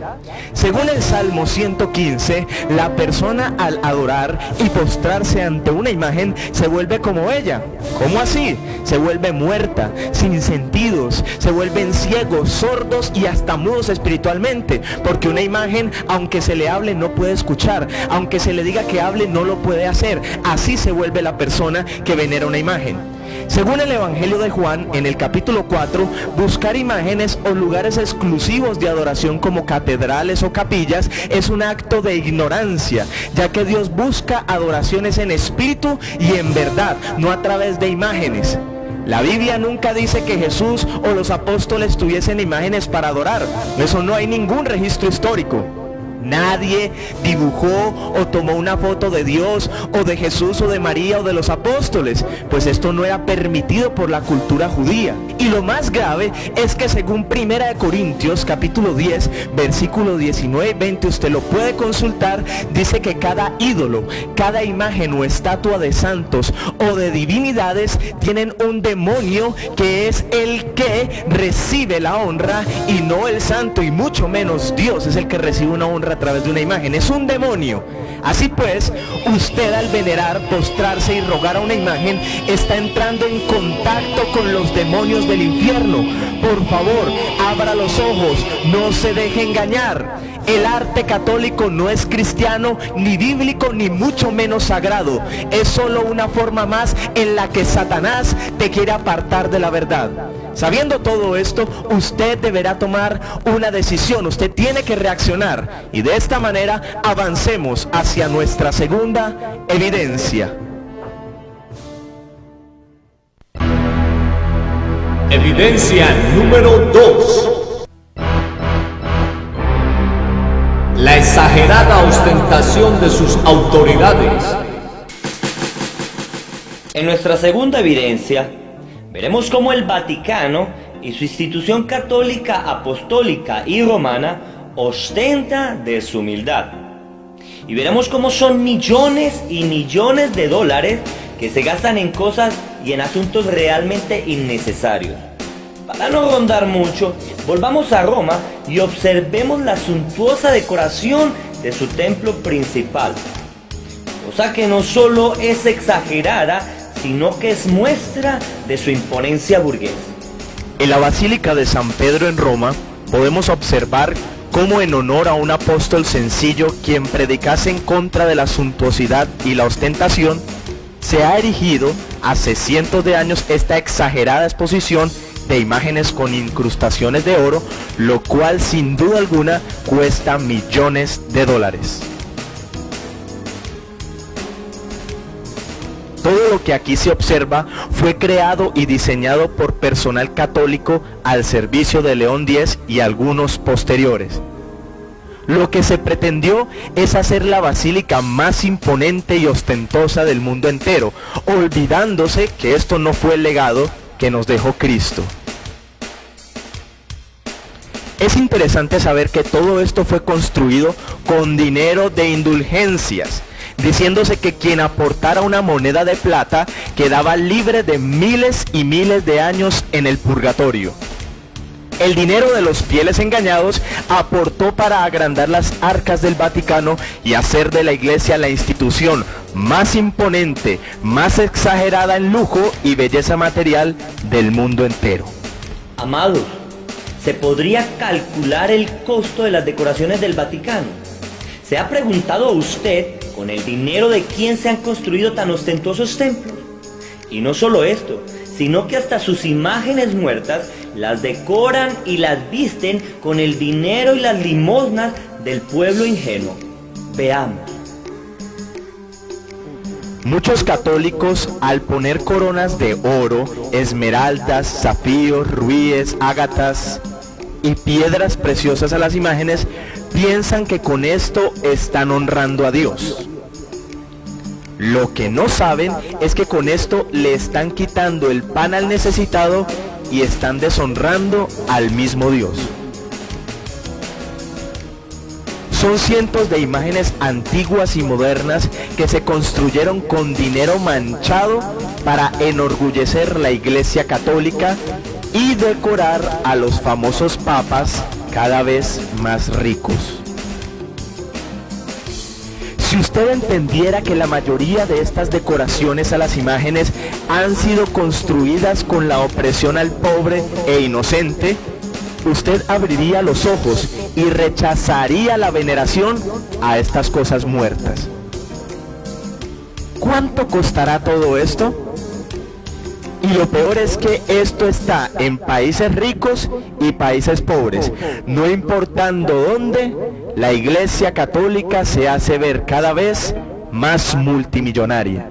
Según el Salmo 115, la persona al adorar y postrarse ante una imagen se vuelve como ella. ¿Cómo así? Se vuelve muerta, sin sentidos, se vuelven ciegos, sordos y hasta mudos espiritualmente, porque una imagen, aunque se le hable, no puede escuchar. Aunque se le diga que hable, no lo puede hacer. Así se vuelve la persona que venera una imagen. Según el Evangelio de Juan, en el capítulo 4, buscar imágenes o lugares exclusivos de adoración como catedrales o capillas es un acto de ignorancia, ya que Dios busca adoraciones en espíritu y en verdad, no a través de imágenes. La Biblia nunca dice que Jesús o los apóstoles tuviesen imágenes para adorar. Eso no hay ningún registro histórico. Nadie dibujó o tomó una foto de Dios o de Jesús o de María o de los apóstoles, pues esto no era permitido por la cultura judía. Y lo más grave es que según 1 Corintios capítulo 10 versículo 19 y 20, usted lo puede consultar, dice que cada ídolo, cada imagen o estatua de santos o de divinidades tienen un demonio que es el que recibe la honra y no el santo, y mucho menos Dios es el que recibe una honra a través de una imagen. Es un demonio. Así pues, usted al venerar, postrarse y rogar a una imagen está entrando en contacto con los demonios del infierno. Por favor, abra los ojos, no se deje engañar. El arte católico no es cristiano, ni bíblico, ni mucho menos sagrado. Es solo una forma más en la que Satanás te quiere apartar de la verdad. Sabiendo todo esto, usted deberá tomar una decisión, usted tiene que reaccionar, y de esta manera avancemos hacia nuestra segunda evidencia. Evidencia número 2. La exagerada ostentación de sus autoridades. En nuestra segunda evidencia, veremos cómo el Vaticano y su institución católica, apostólica y romana ostenta de su humildad. Y veremos cómo son millones y millones de dólares que se gastan en cosas y en asuntos realmente innecesarios. Para no rondar mucho, volvamos a Roma y observemos la suntuosa decoración de su templo principal. Cosa que no solo es exagerada, sino que es muestra de su imponencia burguesa. En la Basílica de San Pedro en Roma podemos observar cómo en honor a un apóstol sencillo quien predicase en contra de la suntuosidad y la ostentación, se ha erigido hace cientos de años esta exagerada exposición de imágenes con incrustaciones de oro, lo cual sin duda alguna cuesta millones de dólares. Todo lo que aquí se observa fue creado y diseñado por personal católico al servicio de León X y algunos posteriores. Lo que se pretendió es hacer la basílica más imponente y ostentosa del mundo entero, olvidándose que esto no fue el legado que nos dejó Cristo. Es interesante saber que todo esto fue construido con dinero de indulgencias, diciéndose que quien aportara una moneda de plata quedaba libre de miles y miles de años en el purgatorio. El dinero de los fieles engañados aportó para agrandar las arcas del Vaticano y hacer de la Iglesia la institución más imponente, más exagerada en lujo y belleza material del mundo entero. Amados, ¿se podría calcular el costo de las decoraciones del Vaticano? ¿Se ha preguntado usted con el dinero de quién se han construido tan ostentosos templos? Y no solo esto, sino que hasta sus imágenes muertas las decoran y las visten con el dinero y las limosnas del pueblo ingenuo. Veamos. Muchos católicos, al poner coronas de oro, esmeraldas, zafíos, rubíes, ágatas y piedras preciosas a las imágenes, piensan que con esto están honrando a Dios. Lo que no saben es que con esto le están quitando el pan al necesitado y están deshonrando al mismo Dios. Son cientos de imágenes antiguas y modernas que se construyeron con dinero manchado para enorgullecer la Iglesia Católica y decorar a los famosos papas cada vez más ricos. Si usted entendiera que la mayoría de estas decoraciones a las imágenes han sido construidas con la opresión al pobre e inocente, usted abriría los ojos y rechazaría la veneración a estas cosas muertas. ¿Cuánto costará todo esto? Y lo peor es que esto está en países ricos y países pobres. No importando dónde, la Iglesia Católica se hace ver cada vez más multimillonaria.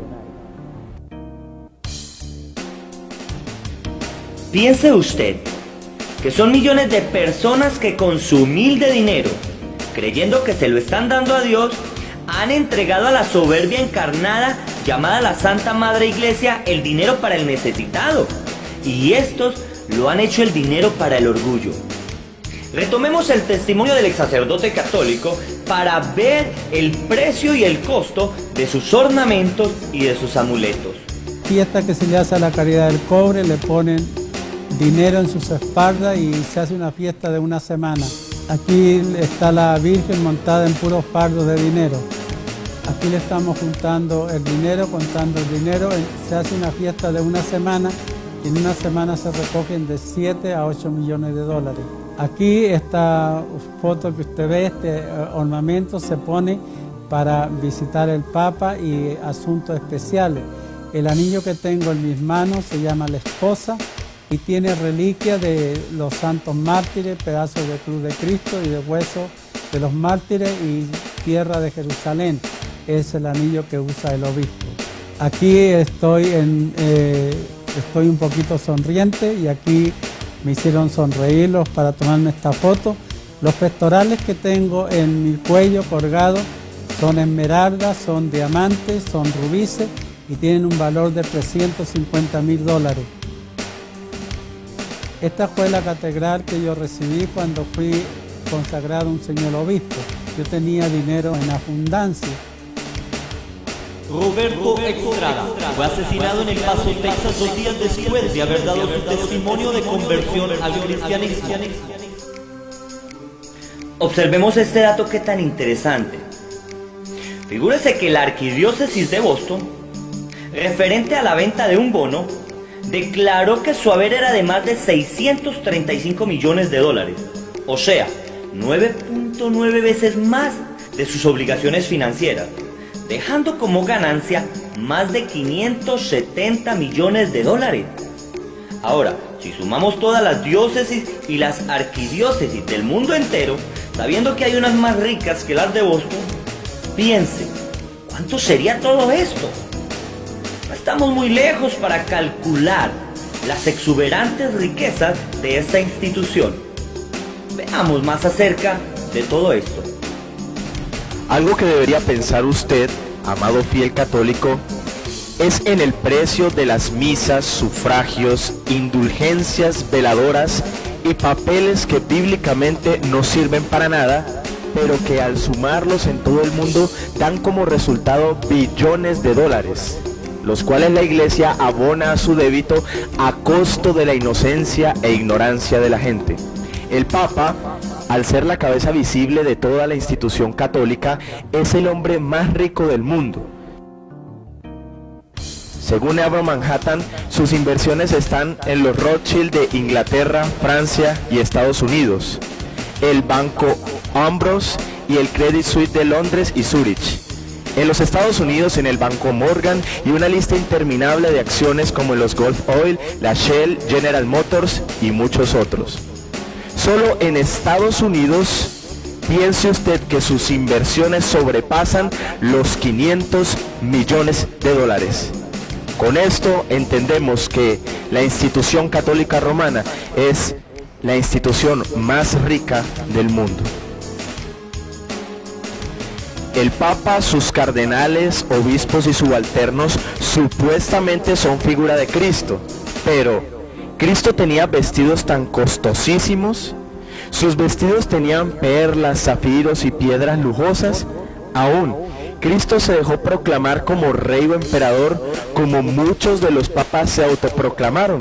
Piense usted que son millones de personas que con su humilde dinero, creyendo que se lo están dando a Dios, han entregado a la soberbia encarnada llamada la Santa Madre Iglesia el dinero para el necesitado, y estos lo han hecho el dinero para el orgullo. Retomemos el testimonio del ex sacerdote católico para ver el precio y el costo de sus ornamentos y de sus amuletos. Fiesta que se le hace a la Caridad del Cobre, le ponen dinero en sus espaldas y se hace una fiesta de una semana. Aquí está la Virgen montada en puros fardos de dinero. Aquí le estamos juntando el dinero, contando el dinero. Se hace una fiesta de una semana y en una semana se recogen de 7 a 8 millones de dólares. Aquí esta foto que usted ve, este ornamento se pone para visitar el Papa y asuntos especiales. El anillo que tengo en mis manos se llama La Esposa y tiene reliquias de los santos mártires, pedazos de cruz de Cristo y de huesos de los mártires y tierra de Jerusalén. Es el anillo que usa el obispo. Aquí estoy un poquito sonriente y aquí me hicieron sonreírlos para tomarme esta foto. Los pectorales que tengo en mi cuello colgado son esmeraldas, son diamantes, son rubíes y tienen un valor de $350,000. Esta fue la catedral que yo recibí cuando fui consagrado a un señor obispo. Yo tenía dinero en abundancia. Roberto Estrada fue asesinado en El Paso, Texas, 2 días después de haber dado su testimonio de conversión al cristianismo. Observemos este dato que tan interesante. Figúrese que la arquidiócesis de Boston, referente a la venta de un bono, declaró que su haber era de más de $635 millones, o sea, 9.9 veces más de sus obligaciones financieras, dejando como ganancia más de $570 millones. Ahora, si sumamos todas las diócesis y las arquidiócesis del mundo entero, sabiendo que hay unas más ricas que las de Boston, piense, ¿cuánto sería todo esto? No estamos muy lejos para calcular las exuberantes riquezas de esta institución. Veamos más acerca de todo esto. Algo que debería pensar usted, amado fiel católico, es en el precio de las misas, sufragios, indulgencias, veladoras y papeles que bíblicamente no sirven para nada, pero que al sumarlos en todo el mundo dan como resultado billones de dólares, los cuales la Iglesia abona a su débito a costo de la inocencia e ignorancia de la gente. El Papa, al ser la cabeza visible de toda la institución católica, es el hombre más rico del mundo. Según Abra Manhattan, sus inversiones están en los Rothschild de Inglaterra, Francia y Estados Unidos, el Banco Ambrose y el Credit Suisse de Londres y Zurich. En los Estados Unidos en el Banco Morgan y una lista interminable de acciones como en los Gulf Oil, la Shell, General Motors y muchos otros. Solo en Estados Unidos, piense usted que sus inversiones sobrepasan los 500 millones de dólares. Con esto entendemos que la institución católica romana es la institución más rica del mundo. El Papa, sus cardenales, obispos y subalternos supuestamente son figura de Cristo, pero ¿Cristo tenía vestidos tan costosísimos? ¿Sus vestidos tenían perlas, zafiros y piedras lujosas? Aún, Cristo se dejó proclamar como rey o emperador, como muchos de los papas se autoproclamaron.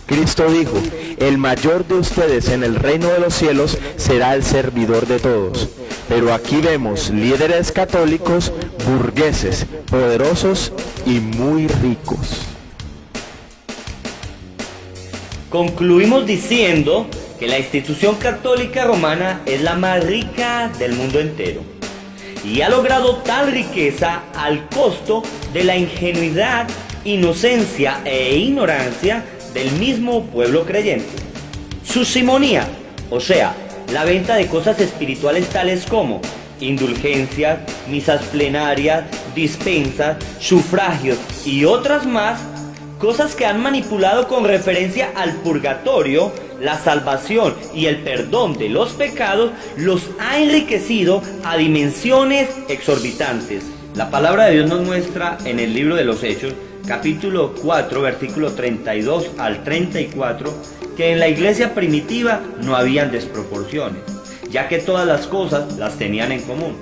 Cristo dijo: el mayor de ustedes en el reino de los cielos será el servidor de todos. Pero aquí vemos líderes católicos, burgueses, poderosos y muy ricos. Concluimos diciendo que la institución católica romana es la más rica del mundo entero y ha logrado tal riqueza al costo de la ingenuidad, inocencia e ignorancia del mismo pueblo creyente. Su simonía, o sea, la venta de cosas espirituales tales como indulgencias, misas plenarias, dispensas, sufragios y otras más, cosas que han manipulado con referencia al purgatorio, la salvación y el perdón de los pecados, los ha enriquecido a dimensiones exorbitantes. La palabra de Dios nos muestra en el libro de los Hechos, capítulo 4, versículo 32 al 34, que en la iglesia primitiva no habían desproporciones, ya que todas las cosas las tenían en común.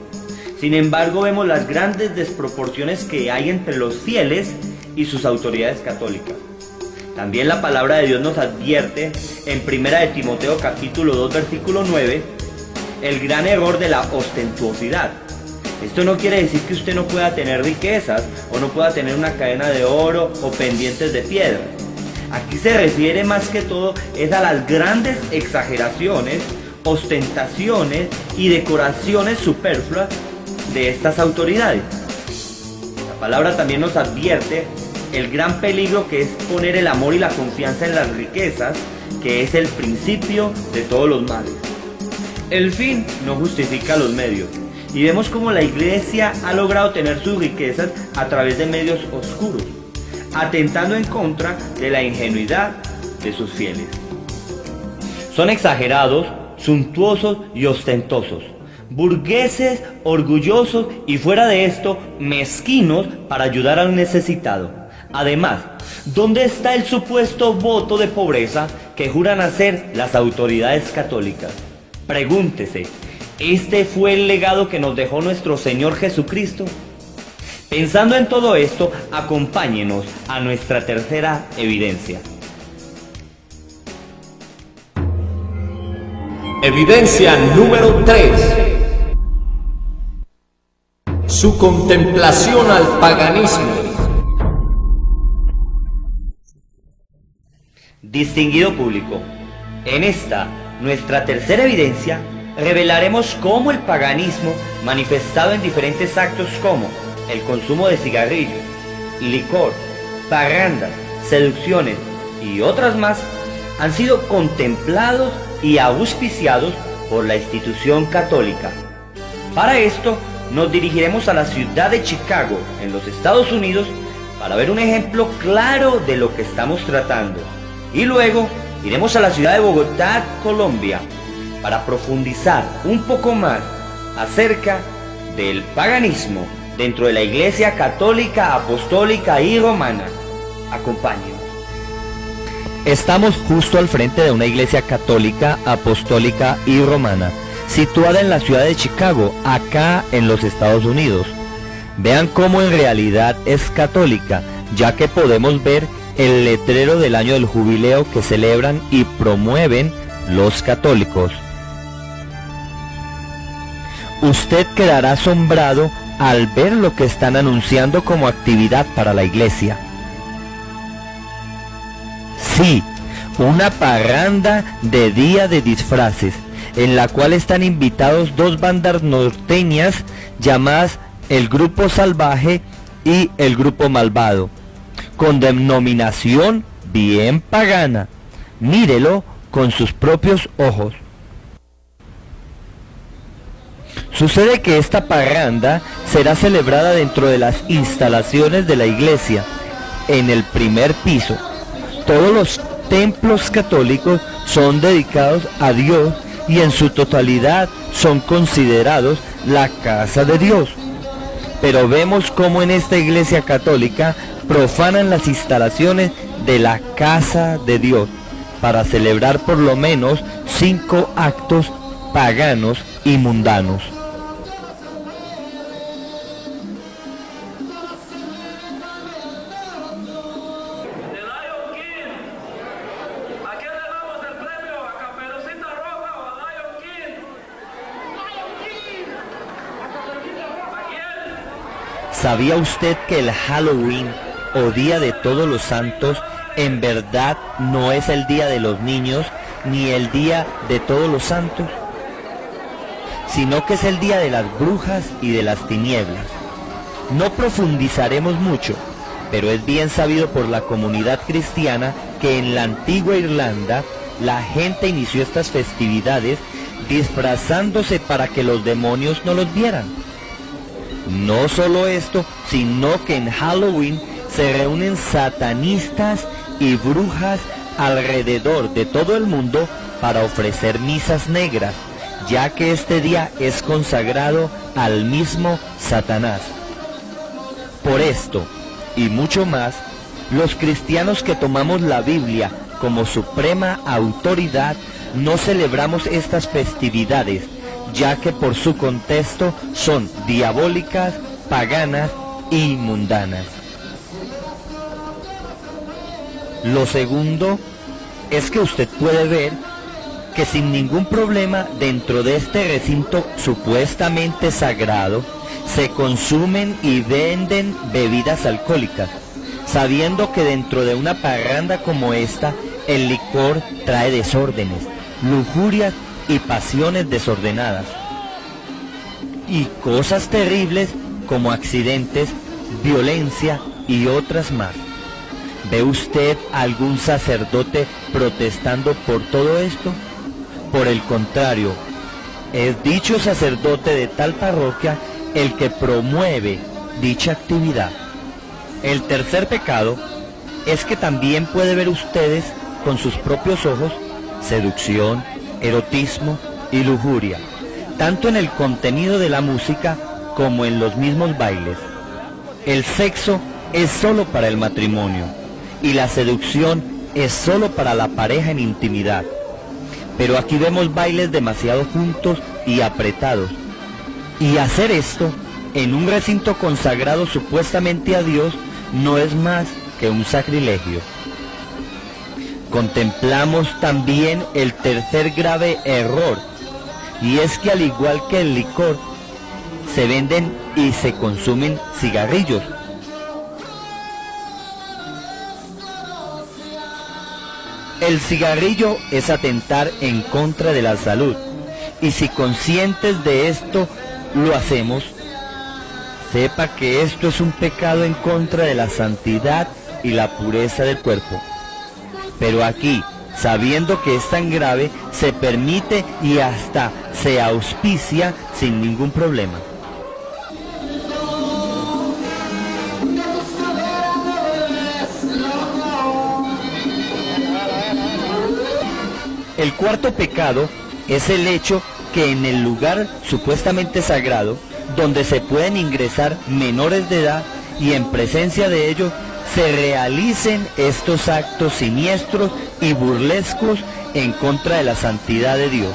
Sin embargo, vemos las grandes desproporciones que hay entre los fieles y sus autoridades católicas. También la palabra de Dios nos advierte en 1 de Timoteo capítulo 2 versículo 9 el gran error de la ostentuosidad. Esto no quiere decir que usted no pueda tener riquezas o no pueda tener una cadena de oro o pendientes de piedra. Aquí se refiere más que todo es a las grandes exageraciones, ostentaciones y decoraciones superfluas de estas autoridades. La palabra también nos advierte el gran peligro que es poner el amor y la confianza en las riquezas, que es el principio de todos los males. El fin no justifica los medios, y vemos cómo la iglesia ha logrado tener sus riquezas a través de medios oscuros, atentando en contra de la ingenuidad de sus fieles. Son exagerados, suntuosos y ostentosos, burgueses, orgullosos y fuera de esto, mezquinos para ayudar al necesitado. Además, ¿dónde está el supuesto voto de pobreza que juran hacer las autoridades católicas? Pregúntese, ¿este fue el legado que nos dejó nuestro Señor Jesucristo? Pensando en todo esto, acompáñenos a nuestra tercera evidencia. Evidencia número 3. Su contemplación al paganismo. Distinguido público, en esta, nuestra tercera evidencia, revelaremos cómo el paganismo, manifestado en diferentes actos como el consumo de cigarrillos, licor, parrandas, seducciones y otras más, han sido contemplados y auspiciados por la institución católica. Para esto, nos dirigiremos a la ciudad de Chicago, en los Estados Unidos, para ver un ejemplo claro de lo que estamos tratando. Y luego iremos a la ciudad de Bogotá, Colombia, para profundizar un poco más acerca del paganismo dentro de la Iglesia Católica, Apostólica y Romana. Acompáñenos. Estamos justo al frente de una iglesia católica, apostólica y romana, situada en la ciudad de Chicago, acá en los Estados Unidos. Vean cómo en realidad es católica, ya que podemos ver el letrero del año del jubileo que celebran y promueven los católicos. Usted quedará asombrado al ver lo que están anunciando como actividad para la iglesia. Sí, una parranda de día de disfraces, en la cual están invitados dos bandas norteñas llamadas el Grupo Salvaje y el Grupo Malvado, con denominación bien pagana. Mírelo con sus propios ojos. Sucede que esta parranda será celebrada dentro de las instalaciones de la iglesia, en el primer piso. Todos los templos católicos son dedicados a Dios y en su totalidad son considerados la casa de Dios. Pero vemos cómo en esta iglesia católica profanan las instalaciones de la casa de Dios para celebrar por lo menos 5 actos paganos y mundanos. ¿Sabía usted que el Halloween o Día de Todos los Santos en verdad no es el Día de los Niños ni el Día de Todos los Santos, sino que es el Día de las Brujas y de las Tinieblas? No profundizaremos mucho, pero es bien sabido por la comunidad cristiana que en la antigua Irlanda la gente inició estas festividades disfrazándose para que los demonios no los vieran. No solo esto, sino que en Halloween se reúnen satanistas y brujas alrededor de todo el mundo para ofrecer misas negras, ya que este día es consagrado al mismo Satanás. Por esto, y mucho más, los cristianos que tomamos la Biblia como suprema autoridad no celebramos estas festividades, ya que por su contexto son diabólicas, paganas y mundanas. Lo segundo es que usted puede ver que sin ningún problema dentro de este recinto supuestamente sagrado se consumen y venden bebidas alcohólicas, sabiendo que dentro de una parranda como esta el licor trae desórdenes, lujurias y pasiones desordenadas, y cosas terribles como accidentes, violencia y otras más. ¿Ve usted algún sacerdote protestando por todo esto? Por el contrario, es dicho sacerdote de tal parroquia el que promueve dicha actividad. El tercer pecado es que también puede ver ustedes con sus propios ojos seducción, erotismo y lujuria, tanto en el contenido de la música como en los mismos bailes. El sexo es solo para el matrimonio y la seducción es solo para la pareja en intimidad. Pero aquí vemos bailes demasiado juntos y apretados. Y hacer esto en un recinto consagrado supuestamente a Dios no es más que un sacrilegio. Contemplamos también el tercer grave error, y es que al igual que el licor, se venden y se consumen cigarrillos. El cigarrillo es atentar en contra de la salud, y si conscientes de esto lo hacemos, sepa que esto es un pecado en contra de la santidad y la pureza del cuerpo. Pero aquí, sabiendo que es tan grave, se permite y hasta se auspicia sin ningún problema. El cuarto pecado es el hecho que en el lugar supuestamente sagrado, donde se pueden ingresar menores de edad y en presencia de ellos, se realicen estos actos siniestros y burlescos en contra de la santidad de Dios.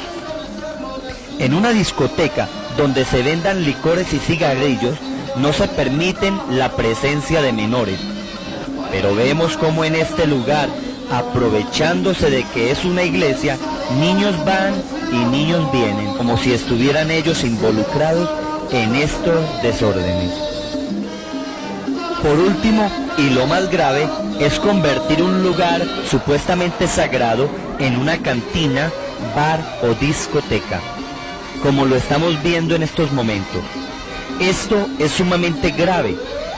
En una discoteca donde se vendan licores y cigarrillos, no se permiten la presencia de menores. Pero vemos como en este lugar, aprovechándose de que es una iglesia, niños van y niños vienen, como si estuvieran ellos involucrados en estos desórdenes. Por último, y lo más grave, es convertir un lugar supuestamente sagrado en una cantina, bar o discoteca, como lo estamos viendo en estos momentos. Esto es sumamente grave,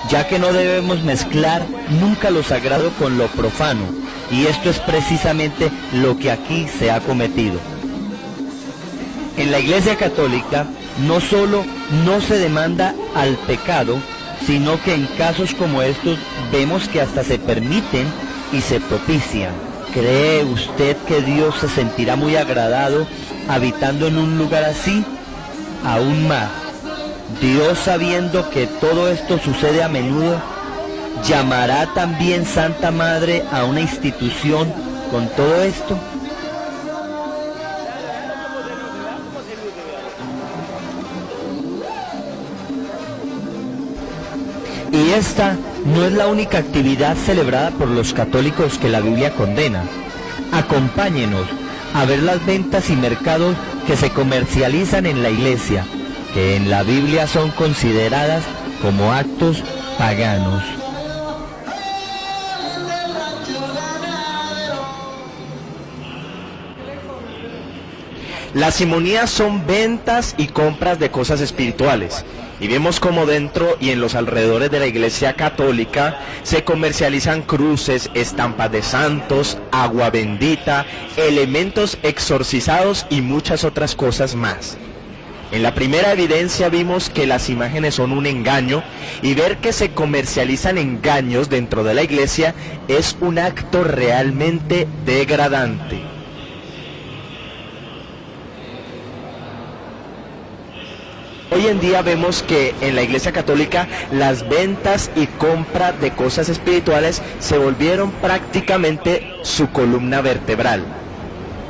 ya que no debemos mezclar nunca lo sagrado con lo profano, y esto es precisamente lo que aquí se ha cometido. En la Iglesia Católica no solo no se demanda al pecado, sino que en casos como estos vemos que hasta se permiten y se propician. ¿Cree usted que Dios se sentirá muy agradado habitando en un lugar así? Aún más, Dios, sabiendo que todo esto sucede a menudo, ¿llamará también Santa Madre a una institución con todo esto? Y esta no es la única actividad celebrada por los católicos que la Biblia condena. Acompáñenos a ver las ventas y mercados que se comercializan en la iglesia, que en la Biblia son consideradas como actos paganos. Las simonías son ventas y compras de cosas espirituales. Y vemos como dentro y en los alrededores de la Iglesia Católica se comercializan cruces, estampas de santos, agua bendita, elementos exorcizados y muchas otras cosas más. En la primera evidencia vimos que las imágenes son un engaño, y ver que se comercializan engaños dentro de la iglesia es un acto realmente degradante. Hoy en día vemos que en la Iglesia Católica las ventas y compra de cosas espirituales se volvieron prácticamente su columna vertebral,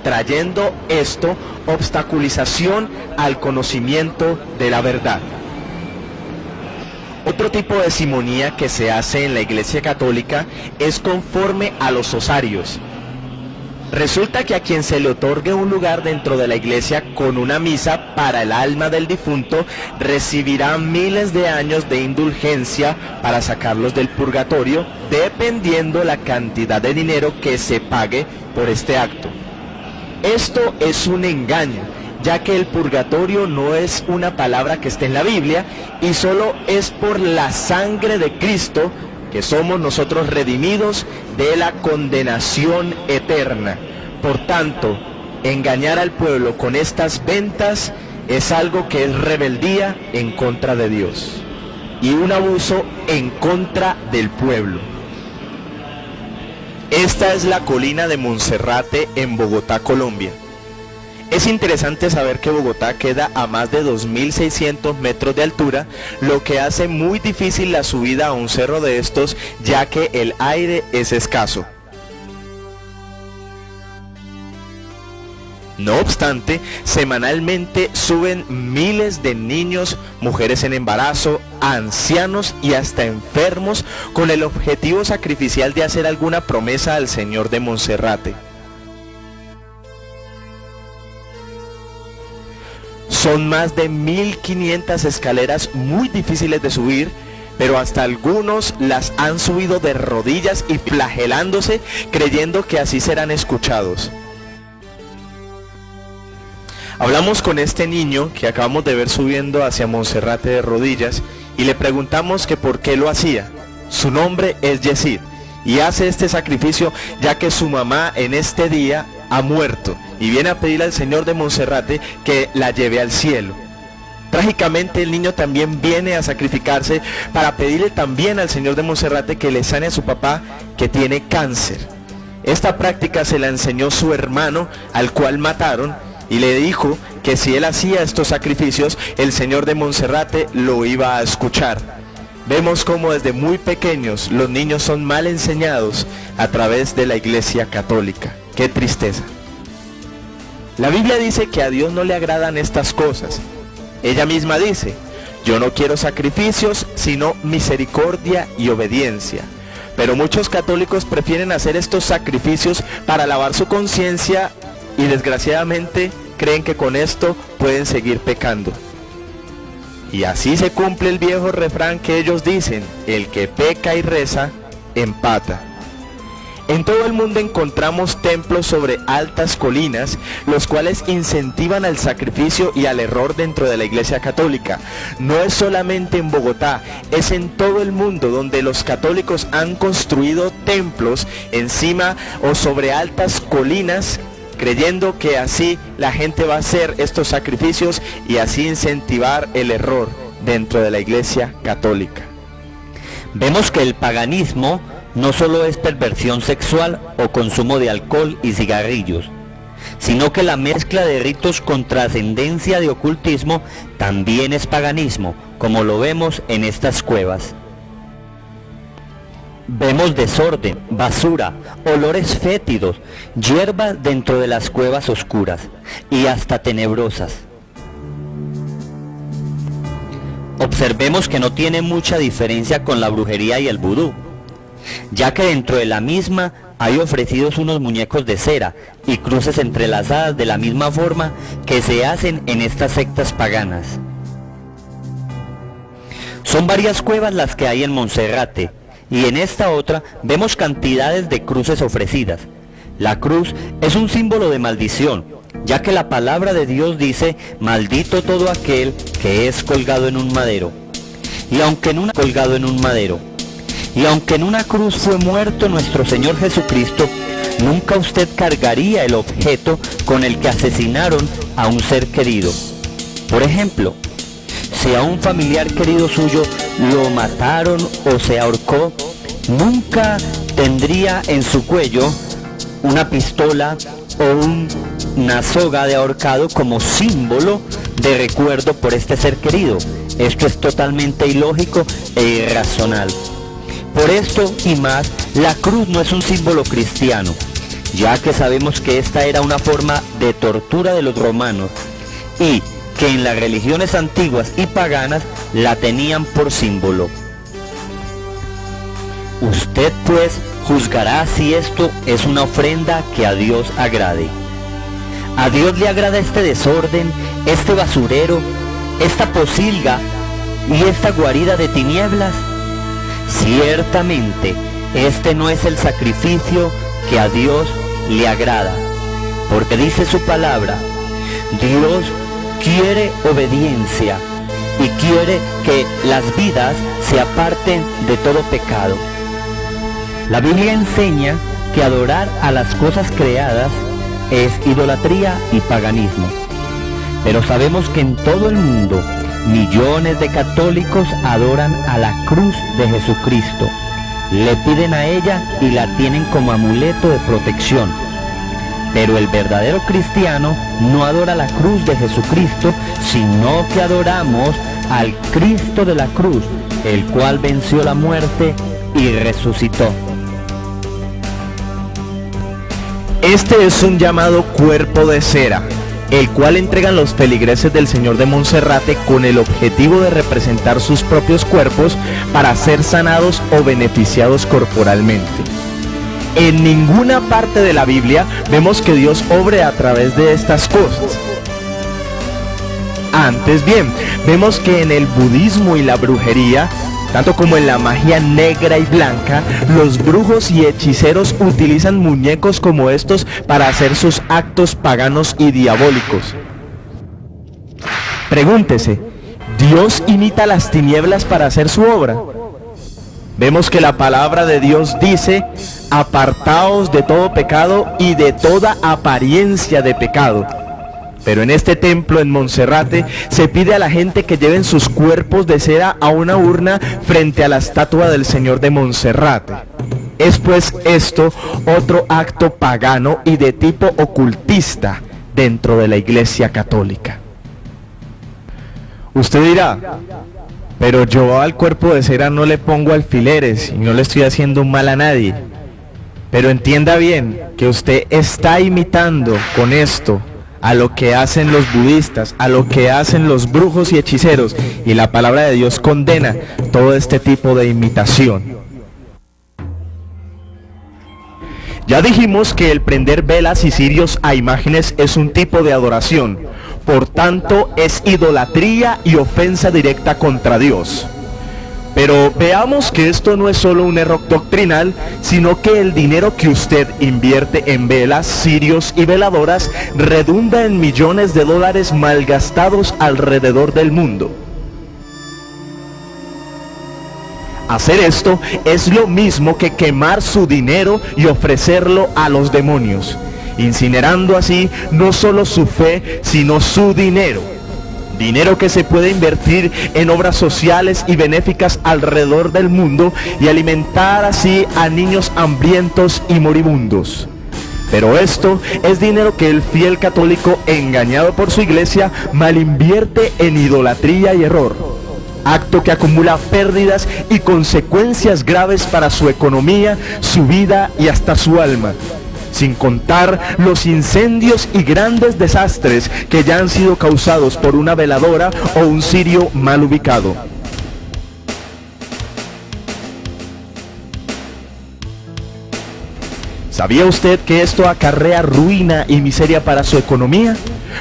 trayendo esto obstaculización al conocimiento de la verdad. Otro tipo de simonía que se hace en la Iglesia Católica es conforme a los osarios. Resulta que a quien se le otorgue un lugar dentro de la iglesia con una misa para el alma del difunto, recibirá miles de años de indulgencia para sacarlos del purgatorio, dependiendo la cantidad de dinero que se pague por este acto. Esto es un engaño, ya que el purgatorio no es una palabra que esté en la Biblia, y solo es por la sangre de Cristo que somos nosotros redimidos de la condenación eterna. Por tanto, engañar al pueblo con estas ventas es algo que es rebeldía en contra de Dios y un abuso en contra del pueblo. Esta es la colina de Monserrate en Bogotá, Colombia. Es interesante saber que Bogotá queda a más de 2.600 metros de altura, lo que hace muy difícil la subida a un cerro de estos, ya que el aire es escaso. No obstante, semanalmente suben miles de niños, mujeres en embarazo, ancianos y hasta enfermos, con el objetivo sacrificial de hacer alguna promesa al Señor de Monserrate. Son más de 1.500 escaleras muy difíciles de subir, pero hasta algunos las han subido de rodillas y flagelándose, creyendo que así serán escuchados. Hablamos con este niño que acabamos de ver subiendo hacia Monserrate de rodillas y le preguntamos que por qué lo hacía. Su nombre es Yesid y hace este sacrificio ya que su mamá en este día ha muerto y viene a pedirle al Señor de Monserrate que la lleve al cielo. Trágicamente el niño también viene a sacrificarse para pedirle también al Señor de Monserrate que le sane a su papá, que tiene cáncer. Esta práctica se la enseñó su hermano, al cual mataron, y le dijo que si él hacía estos sacrificios, el Señor de Monserrate lo iba a escuchar. Vemos cómo desde muy pequeños los niños son mal enseñados a través de la Iglesia Católica. ¡Qué tristeza! La Biblia dice que a Dios no le agradan estas cosas. Ella misma dice: yo no quiero sacrificios, sino misericordia y obediencia. Pero muchos católicos prefieren hacer estos sacrificios para lavar su conciencia y desgraciadamente creen que con esto pueden seguir pecando. Y así se cumple el viejo refrán que ellos dicen: el que peca y reza, empata. En todo el mundo encontramos templos sobre altas colinas, los cuales incentivan al sacrificio y al error dentro de la Iglesia Católica. No es solamente en Bogotá, es en todo el mundo donde los católicos han construido templos encima o sobre altas colinas, creyendo que así la gente va a hacer estos sacrificios y así incentivar el error dentro de la Iglesia Católica. Vemos que el paganismo no solo es perversión sexual o consumo de alcohol y cigarrillos, sino que la mezcla de ritos con trascendencia de ocultismo también es paganismo, como lo vemos en estas cuevas. Vemos desorden, basura, olores fétidos, hierbas dentro de las cuevas oscuras y hasta tenebrosas. Observemos que no tiene mucha diferencia con la brujería y el vudú, ya que dentro de la misma hay ofrecidos unos muñecos de cera y cruces entrelazadas de la misma forma que se hacen en estas sectas paganas. Son varias cuevas las que hay en Monserrate, y en esta otra vemos cantidades de cruces ofrecidas. La cruz es un símbolo de maldición, ya que la palabra de Dios dice: maldito todo aquel que es colgado en un madero. Y aunque en una cruz fue muerto nuestro Señor Jesucristo, nunca usted cargaría el objeto con el que asesinaron a un ser querido. Por ejemplo, si a un familiar querido suyo lo mataron o se ahorcó, nunca tendría en su cuello una pistola o una soga de ahorcado como símbolo de recuerdo por este ser querido. Esto es totalmente ilógico e irracional. Por esto y más, la cruz no es un símbolo cristiano, ya que sabemos que esta era una forma de tortura de los romanos y que en las religiones antiguas y paganas la tenían por símbolo. Usted pues juzgará si esto es una ofrenda que a Dios agrade. ¿A Dios le agrada este desorden, este basurero, esta posilga y esta guarida de tinieblas? Ciertamente, este no es el sacrificio que a Dios le agrada, porque dice su palabra: Dios quiere obediencia y quiere que las vidas se aparten de todo pecado. La Biblia enseña que adorar a las cosas creadas es idolatría y paganismo, pero sabemos que en todo el mundo millones de católicos adoran a la cruz de Jesucristo, le piden a ella y la tienen como amuleto de protección. Pero el verdadero cristiano no adora la cruz de Jesucristo, sino que adoramos al Cristo de la cruz, el cual venció la muerte y resucitó. Este es un llamado cuerpo de cera, el cual entregan los feligreses del Señor de Monserrate con el objetivo de representar sus propios cuerpos para ser sanados o beneficiados corporalmente. En ninguna parte de la Biblia vemos que Dios obre a través de estas cosas. Antes bien, vemos que en el budismo y la brujería, tanto como en la magia negra y blanca, los brujos y hechiceros utilizan muñecos como estos para hacer sus actos paganos y diabólicos. Pregúntese, ¿Dios imita las tinieblas para hacer su obra? Vemos que la palabra de Dios dice: apartaos de todo pecado y de toda apariencia de pecado. Pero en este templo en Monserrate se pide a la gente que lleven sus cuerpos de cera a una urna frente a la estatua del Señor de Monserrate. Es pues esto otro acto pagano y de tipo ocultista, dentro de la Iglesia Católica. Usted dirá, pero yo al cuerpo de cera no le pongo alfileres y no le estoy haciendo un mal a nadie. Pero entienda bien que usted está imitando con esto a lo que hacen los budistas, a lo que hacen los brujos y hechiceros, y la palabra de Dios condena todo este tipo de imitación. Ya dijimos que el prender velas y cirios a imágenes es un tipo de adoración, por tanto es idolatría y ofensa directa contra Dios. Pero veamos que esto no es solo un error doctrinal, sino que el dinero que usted invierte en velas, cirios y veladoras redunda en millones de dólares malgastados alrededor del mundo. Hacer esto es lo mismo que quemar su dinero y ofrecerlo a los demonios, incinerando así no solo su fe, sino su dinero. Dinero que se puede invertir en obras sociales y benéficas alrededor del mundo y alimentar así a niños hambrientos y moribundos. Pero esto es dinero que el fiel católico, engañado por su iglesia, malinvierte en idolatría y error, acto que acumula pérdidas y consecuencias graves para su economía, su vida y hasta su alma, sin contar los incendios y grandes desastres que ya han sido causados por una veladora o un cirio mal ubicado. ¿Sabía usted que esto acarrea ruina y miseria para su economía?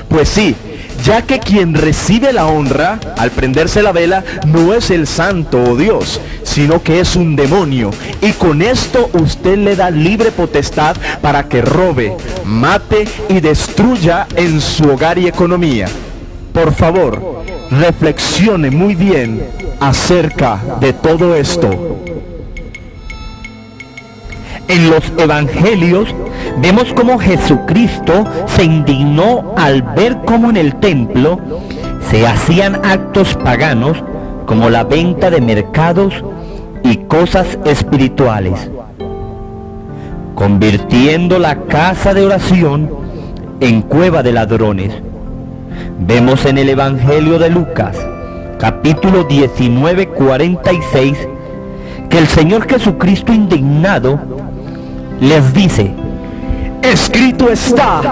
Pues sí, ya que quien recibe la honra al prenderse la vela no es el santo o Dios, sino que es un demonio, y con esto usted le da libre potestad para que robe, mate y destruya en su hogar y economía. Por favor, reflexione muy bien acerca de todo esto. En los evangelios vemos cómo Jesucristo se indignó al ver cómo en el templo se hacían actos paganos como la venta de mercados y cosas espirituales, convirtiendo la casa de oración en cueva de ladrones. Vemos en el Evangelio de Lucas, capítulo 19, 46, que el Señor Jesucristo indignado les dice: escrito está,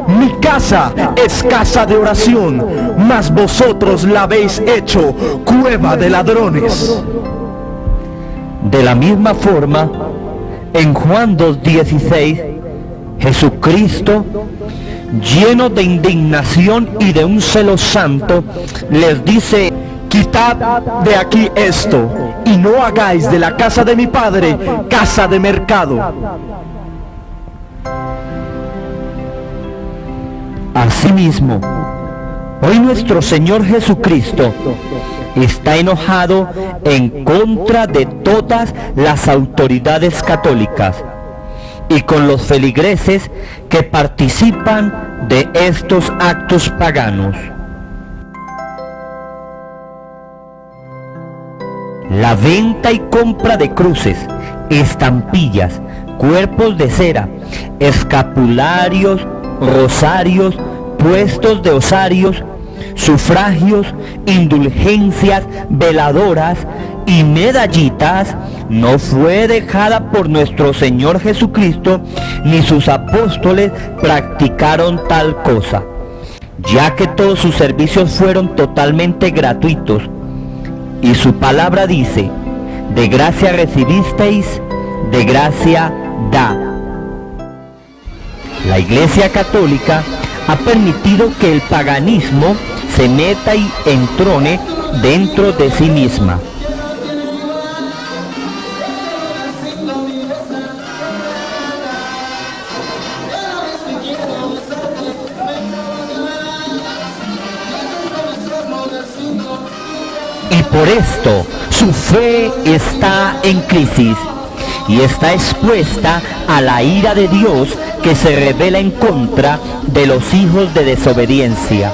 mi casa es casa de oración, mas vosotros la habéis hecho cueva de ladrones. De la misma forma, en Juan 2:16, Jesucristo, lleno de indignación y de un celo santo, les dice: quitad de aquí esto, y no hagáis de la casa de mi Padre casa de mercado. Asimismo, hoy nuestro Señor Jesucristo está enojado en contra de todas las autoridades católicas y con los feligreses que participan de estos actos paganos. La venta y compra de cruces, estampillas, cuerpos de cera, escapularios, rosarios, puestos de osarios, sufragios, indulgencias, veladoras y medallitas no fue dejada por nuestro Señor Jesucristo, ni sus apóstoles practicaron tal cosa, ya que todos sus servicios fueron totalmente gratuitos. Y su palabra dice: de gracia recibisteis, de gracia da. La Iglesia Católica ha permitido que el paganismo se meta y entrone dentro de sí misma. Y por esto su fe está en crisis y está expuesta a la ira de Dios, que se revela en contra de los hijos de desobediencia.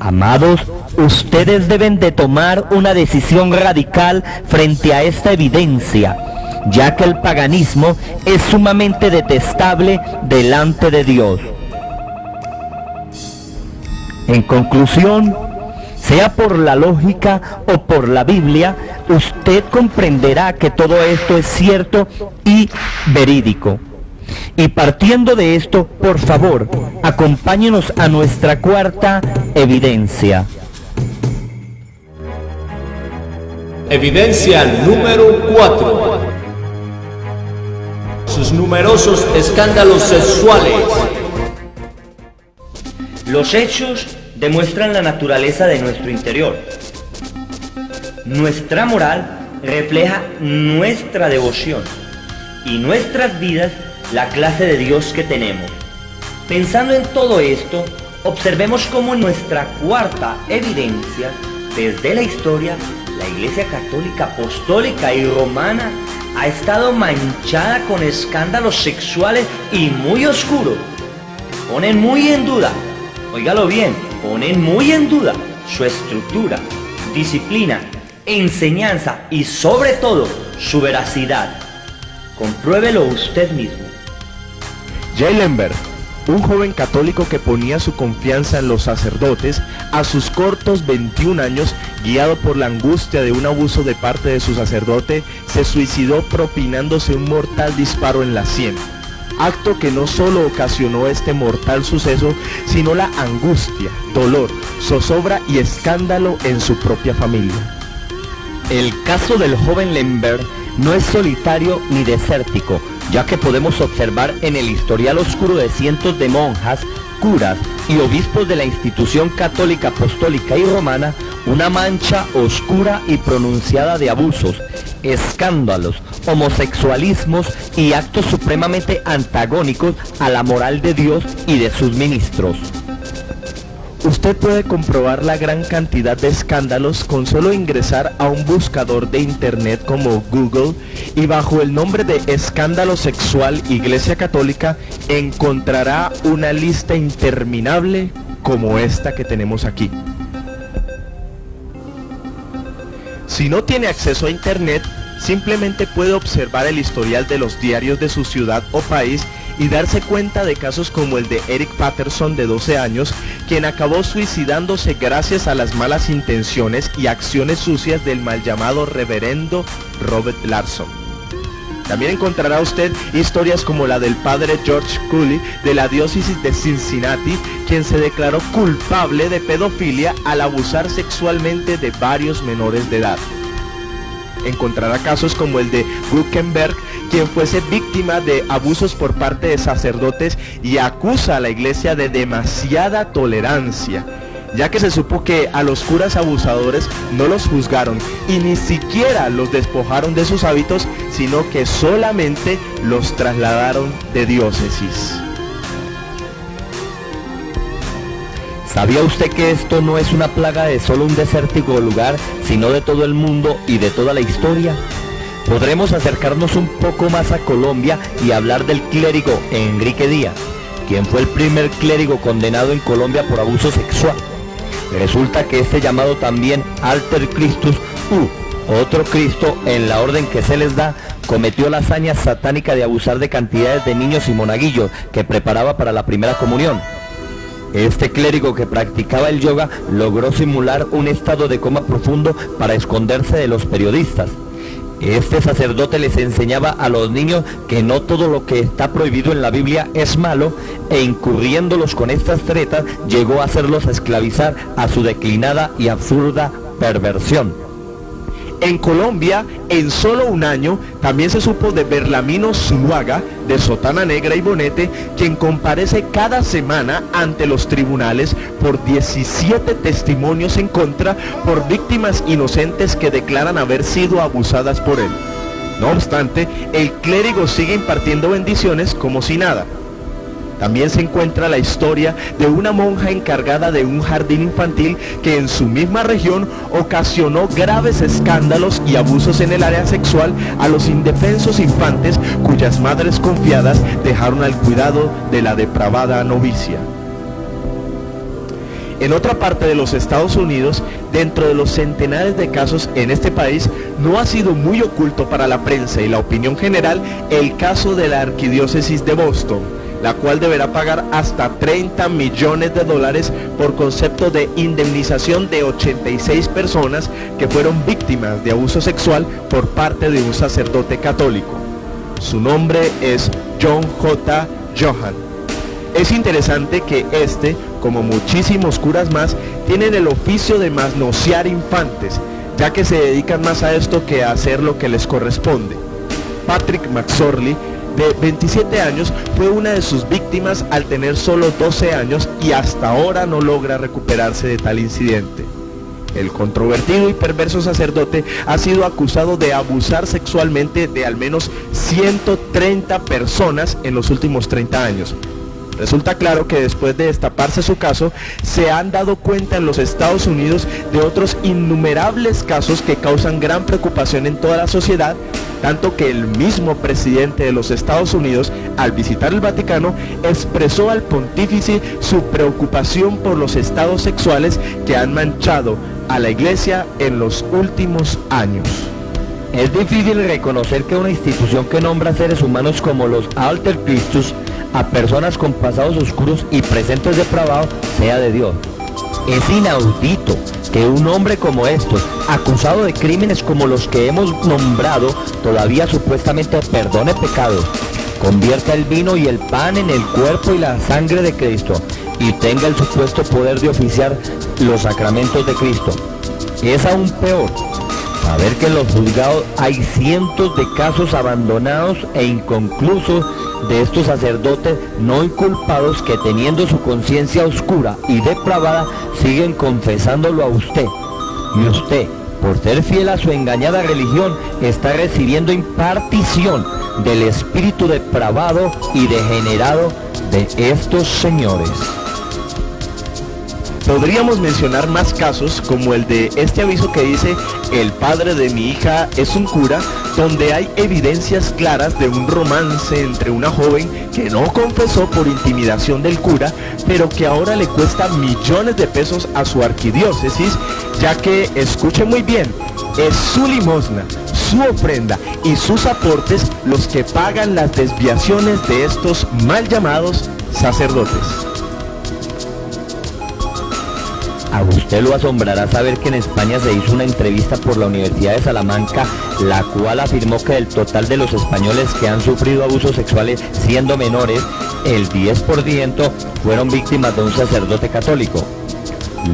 Amados, ustedes deben de tomar una decisión radical frente a esta evidencia ya que el paganismo es sumamente detestable delante de Dios. En conclusión, sea por la lógica o por la Biblia, usted comprenderá que todo esto es cierto y verídico. Y partiendo de esto, por favor, acompáñenos a nuestra cuarta evidencia. Evidencia número 4. Sus numerosos escándalos sexuales. Los hechos demuestran la naturaleza de nuestro interior. Nuestra moral refleja nuestra devoción y nuestras vidas la clase de Dios que tenemos. Pensando en todo esto, observemos cómo en nuestra cuarta evidencia, desde la historia, la Iglesia Católica, Apostólica y Romana ha estado manchada con escándalos sexuales y muy oscuros. Ponen muy en duda, óigalo bien, ponen muy en duda su estructura, disciplina, enseñanza y sobre todo su veracidad. Compruébelo usted mismo. Jailenberg, un joven católico que ponía su confianza en los sacerdotes, a sus cortos 21 años, guiado por la angustia de un abuso de parte de su sacerdote, se suicidó propinándose un mortal disparo en la sien. Acto que no solo ocasionó este mortal suceso, sino la angustia, dolor, zozobra y escándalo en su propia familia. El caso del joven Lemberg no es solitario ni desértico, ya que podemos observar en el historial oscuro de cientos de monjas, curas y obispos de la institución católica, apostólica y romana una mancha oscura y pronunciada de abusos, escándalos, homosexualismos y actos supremamente antagónicos a la moral de Dios y de sus ministros. Usted puede comprobar la gran cantidad de escándalos con solo ingresar a un buscador de internet como Google y bajo el nombre de escándalo sexual Iglesia Católica encontrará una lista interminable como esta que tenemos aquí. Si no tiene acceso a internet, simplemente puede observar el historial de los diarios de su ciudad o país y darse cuenta de casos como el de Eric Patterson, de 12 años, quien acabó suicidándose gracias a las malas intenciones y acciones sucias del mal llamado reverendo Robert Larson. También encontrará usted historias como la del padre George Cooley de la diócesis de Cincinnati, quien se declaró culpable de pedofilia al abusar sexualmente de varios menores de edad. Encontrará casos como el de Guckenberg, quien fuese víctima de abusos por parte de sacerdotes y acusa a la iglesia de demasiada tolerancia, ya que se supo que a los curas abusadores no los juzgaron y ni siquiera los despojaron de sus hábitos, sino que solamente los trasladaron de diócesis. ¿Sabía usted que esto no es una plaga de solo un desértico lugar, sino de todo el mundo y de toda la historia? Podremos acercarnos un poco más a Colombia y hablar del clérigo Enrique Díaz, quien fue el primer clérigo condenado en Colombia por abuso sexual. Resulta que este llamado también Alter Christus otro Cristo en la orden que se les da, cometió la hazaña satánica de abusar de cantidades de niños y monaguillos que preparaba para la primera comunión. Este clérigo que practicaba el yoga logró simular un estado de coma profundo para esconderse de los periodistas. Este sacerdote les enseñaba a los niños que no todo lo que está prohibido en la Biblia es malo, e incurriéndolos con estas tretas llegó a hacerlos esclavizar a su declinada y absurda perversión. En Colombia, en solo un año, también se supo de Berlamino Zuluaga, de sotana negra y bonete, quien comparece cada semana ante los tribunales por 17 testimonios en contra por víctimas inocentes que declaran haber sido abusadas por él. No obstante, el clérigo sigue impartiendo bendiciones como si nada. También se encuentra la historia de una monja encargada de un jardín infantil que en su misma región ocasionó graves escándalos y abusos en el área sexual a los indefensos infantes cuyas madres confiadas dejaron al cuidado de la depravada novicia. En otra parte de los Estados Unidos, dentro de los centenares de casos en este país, no ha sido muy oculto para la prensa y la opinión general el caso de la Arquidiócesis de Boston, la cual deberá pagar hasta $30 millones por concepto de indemnización de 86 personas que fueron víctimas de abuso sexual por parte de un sacerdote católico. Su nombre es John J. Johan. Es interesante que como muchísimos curas más, tienen el oficio de manosear infantes, ya que se dedican más a esto que a hacer lo que les corresponde. Patrick McSorley, de 27 años, fue una de sus víctimas al tener solo 12 años y hasta ahora no logra recuperarse de tal incidente. El controvertido y perverso sacerdote ha sido acusado de abusar sexualmente de al menos 130 personas en los últimos 30 años. Resulta claro que después de destaparse su caso, se han dado cuenta en los Estados Unidos de otros innumerables casos que causan gran preocupación en toda la sociedad, tanto que el mismo presidente de los Estados Unidos, al visitar el Vaticano, expresó al pontífice su preocupación por los estados sexuales que han manchado a la Iglesia en los últimos años. Es difícil reconocer que una institución que nombra seres humanos como los Alter Christus a personas con pasados oscuros y presentes depravados sea de Dios. Es inaudito que un hombre como estos, acusado de crímenes como los que hemos nombrado, todavía supuestamente perdone pecados, convierta el vino y el pan en el cuerpo y la sangre de Cristo y tenga el supuesto poder de oficiar los sacramentos de Cristo. Es aún peor saber que en los juzgados hay cientos de casos abandonados e inconclusos de estos sacerdotes no inculpados que, teniendo su conciencia oscura y depravada, siguen confesándolo a usted. Y usted, por ser fiel a su engañada religión, está recibiendo impartición del espíritu depravado y degenerado de estos señores. Podríamos mencionar más casos como el de este aviso que dice: el padre de mi hija es un cura, donde hay evidencias claras de un romance entre una joven que no confesó por intimidación del cura, pero que ahora le cuesta millones de pesos a su arquidiócesis, ya que, escuche muy bien, es su limosna, su ofrenda y sus aportes los que pagan las desviaciones de estos mal llamados sacerdotes. A usted lo asombrará saber que en España se hizo una entrevista por la Universidad de Salamanca, la cual afirmó que del total de los españoles que han sufrido abusos sexuales siendo menores, el 10% fueron víctimas de un sacerdote católico.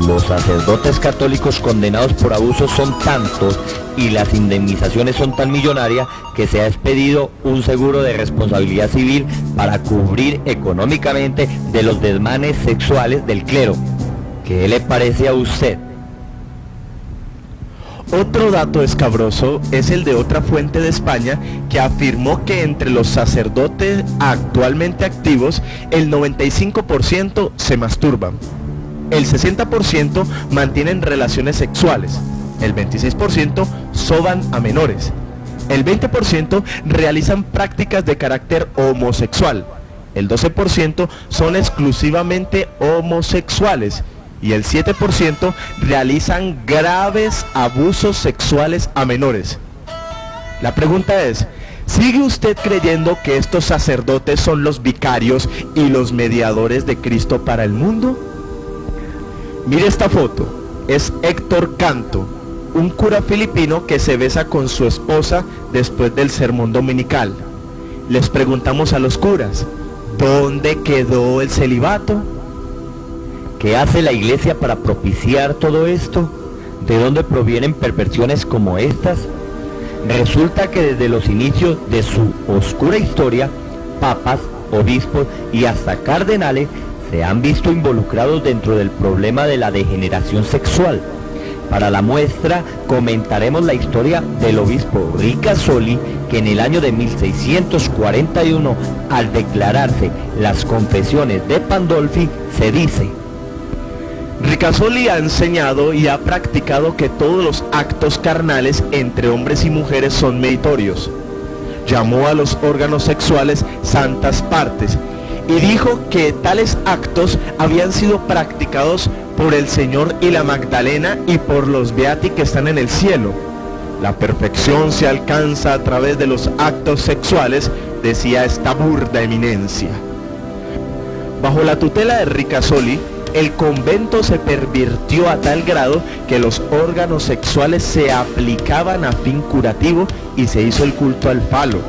Los sacerdotes católicos condenados por abusos son tantos y las indemnizaciones son tan millonarias que se ha expedido un seguro de responsabilidad civil para cubrir económicamente de los desmanes sexuales del clero. ¿Qué le parece a usted? Otro dato escabroso es el de otra fuente de España que afirmó que entre los sacerdotes actualmente activos, el 95% se masturban, el 60% mantienen relaciones sexuales, el 26% soban a menores, el 20% realizan prácticas de carácter homosexual, el 12% son exclusivamente homosexuales, y el 7% realizan graves abusos sexuales a menores. La pregunta es, ¿sigue usted creyendo que estos sacerdotes son los vicarios y los mediadores de Cristo para el mundo? Mire esta foto, es Héctor Canto, un cura filipino que se besa con su esposa después del sermón dominical. Les preguntamos a los curas, ¿dónde quedó el celibato? ¿Qué hace la Iglesia para propiciar todo esto? ¿De dónde provienen perversiones como estas? Resulta que desde los inicios de su oscura historia, papas, obispos y hasta cardenales se han visto involucrados dentro del problema de la degeneración sexual. Para la muestra comentaremos la historia del obispo Ricasoli, que en el año de 1641, al declararse las confesiones de Pandolfi, se dice: Ricasoli ha enseñado y ha practicado que todos los actos carnales entre hombres y mujeres son meritorios. Llamó a los órganos sexuales santas partes y dijo que tales actos habían sido practicados por el Señor y la Magdalena y por los Beati que están en el cielo. La perfección se alcanza a través de los actos sexuales, decía esta burda eminencia. Bajo la tutela de Ricasoli, el convento se pervirtió a tal grado que los órganos sexuales se aplicaban a fin curativo y se hizo el culto al falo.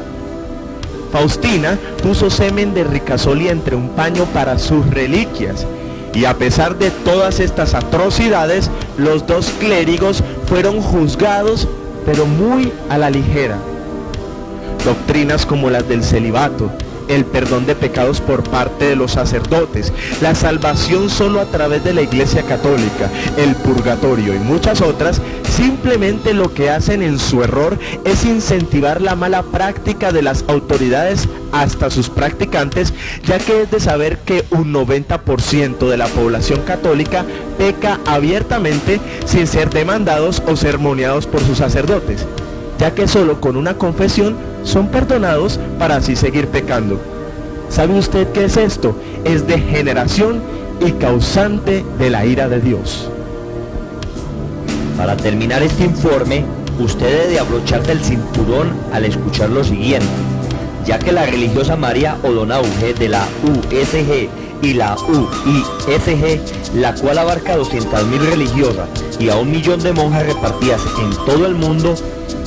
Faustina puso semen de Ricasoli entre un paño para sus reliquias, y a pesar de todas estas atrocidades, los dos clérigos fueron juzgados, pero muy a la ligera. Doctrinas como las del celibato, el perdón de pecados por parte de los sacerdotes, la salvación solo a través de la Iglesia Católica, el purgatorio y muchas otras, simplemente lo que hacen en su error es incentivar la mala práctica de las autoridades hasta sus practicantes, ya que es de saber que un 90% de la población católica peca abiertamente sin ser demandados o sermoneados por sus sacerdotes, ya que solo con una confesión son perdonados para así seguir pecando. ¿Sabe usted qué es esto? Es degeneración y causante de la ira de Dios. Para terminar este informe, usted debe de abrocharse el cinturón al escuchar lo siguiente, ya que la religiosa María O'Donoghue de la USG y la UISG, la cual abarca 200.000 religiosas y a 1 millón de monjas repartidas en todo el mundo,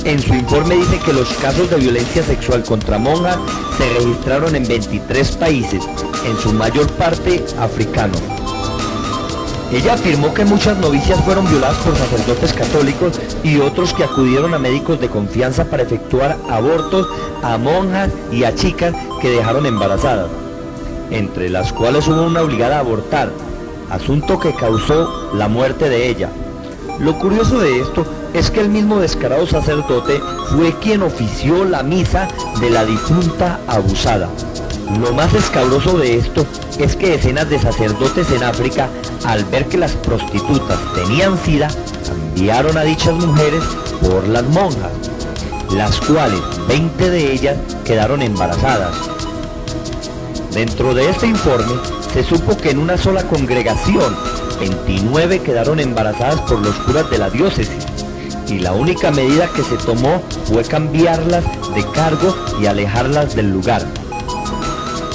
en su informe dice que los casos de violencia sexual contra monjas se registraron en 23 países, en su mayor parte africanos. Ella afirmó que muchas novicias fueron violadas por sacerdotes católicos y otros que acudieron a médicos de confianza para efectuar abortos a monjas y a chicas que dejaron embarazadas, entre las cuales hubo una obligada a abortar, asunto que causó la muerte de ella. Lo curioso de esto es que el mismo descarado sacerdote fue quien ofició la misa de la difunta abusada. Lo más escabroso de esto es que decenas de sacerdotes en África, al ver que las prostitutas tenían sida, cambiaron a dichas mujeres por las monjas, las cuales 20 de ellas quedaron embarazadas. Dentro de este informe se supo que en una sola congregación 29 quedaron embarazadas por los curas de la diócesis, y la única medida que se tomó fue cambiarlas de cargo y alejarlas del lugar.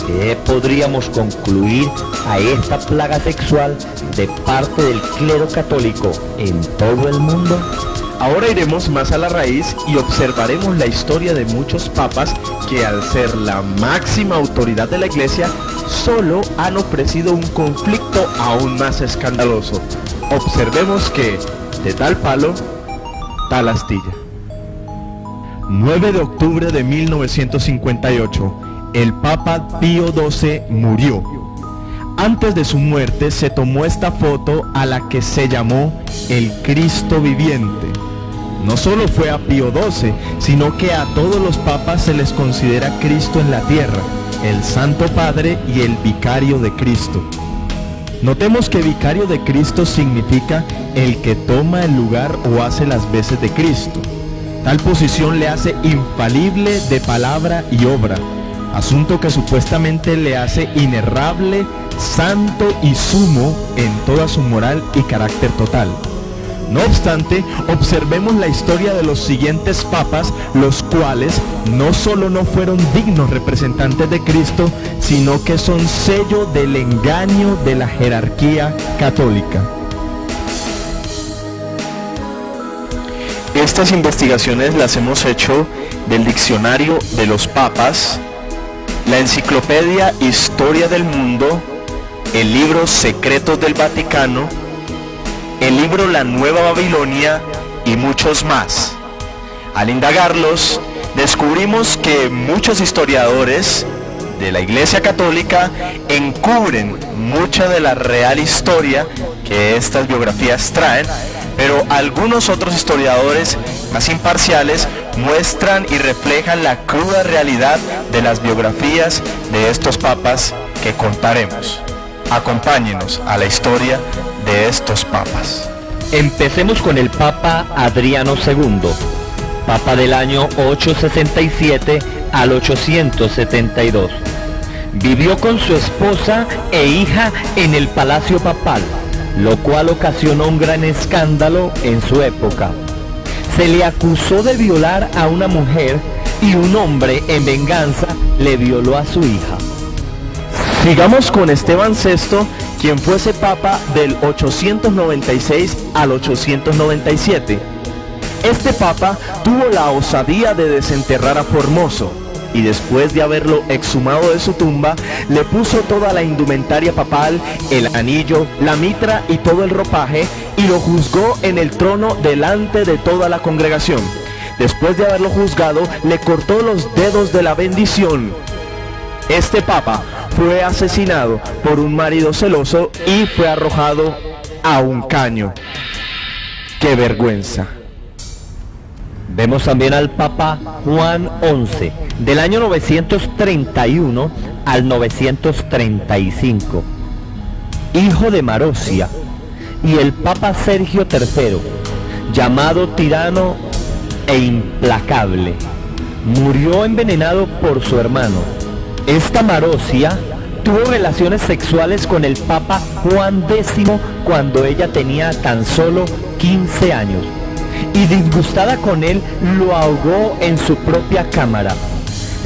¿Qué podríamos concluir a esta plaga sexual de parte del clero católico en todo el mundo? Ahora iremos más a la raíz y observaremos la historia de muchos papas que, al ser la máxima autoridad de la Iglesia, solo han ofrecido un conflicto aún más escandaloso. Observemos que, de tal palo, tal astilla. 9 de octubre de 1958, el Papa Pío XII murió. Antes de su muerte se tomó esta foto a la que se llamó el Cristo viviente. No solo fue a Pío XII, sino que a todos los papas se les considera Cristo en la tierra, el Santo Padre y el Vicario de Cristo. Notemos que Vicario de Cristo significa el que toma el lugar o hace las veces de Cristo. Tal posición le hace infalible de palabra y obra, asunto que supuestamente le hace inerrable, santo y sumo en toda su moral y carácter total. No obstante, observemos la historia de los siguientes papas, los cuales no solo no fueron dignos representantes de Cristo, sino que son sello del engaño de la jerarquía católica. Estas investigaciones las hemos hecho del Diccionario de los Papas, la Enciclopedia Historia del Mundo, el libro Secretos del Vaticano, el libro La Nueva Babilonia y muchos más. Al indagarlos, descubrimos que muchos historiadores de la Iglesia Católica encubren mucha de la real historia que estas biografías traen, pero algunos otros historiadores más imparciales muestran y reflejan la cruda realidad de las biografías de estos papas que contaremos. Acompáñenos a la historia de estos papas. Empecemos con el Papa Adriano II, Papa del año 867 al 872. Vivió con su esposa e hija en el Palacio Papal. lo cual ocasionó un gran escándalo en su época. Se le acusó de violar a una mujer y un hombre en venganza le violó a su hija. Sigamos con Esteban VI, quien fuese papa del 896 al 897. Este papa tuvo la osadía de desenterrar a Formoso y después de haberlo exhumado de su tumba, le puso toda la indumentaria papal, el anillo, la mitra y todo el ropaje y lo juzgó en el trono delante de toda la congregación. Después de haberlo juzgado, le cortó los dedos de la bendición. Este papa fue asesinado por un marido celoso y fue arrojado a un caño. ¡Qué vergüenza! Vemos también al Papa Juan XI, del año 931 al 935, hijo de Marosia, y el Papa Sergio III, llamado tirano e implacable, murió envenenado por su hermano. Esta Marosia tuvo relaciones sexuales con el Papa Juan X cuando ella tenía tan solo 15 años. Y disgustada con él, lo ahogó en su propia cámara.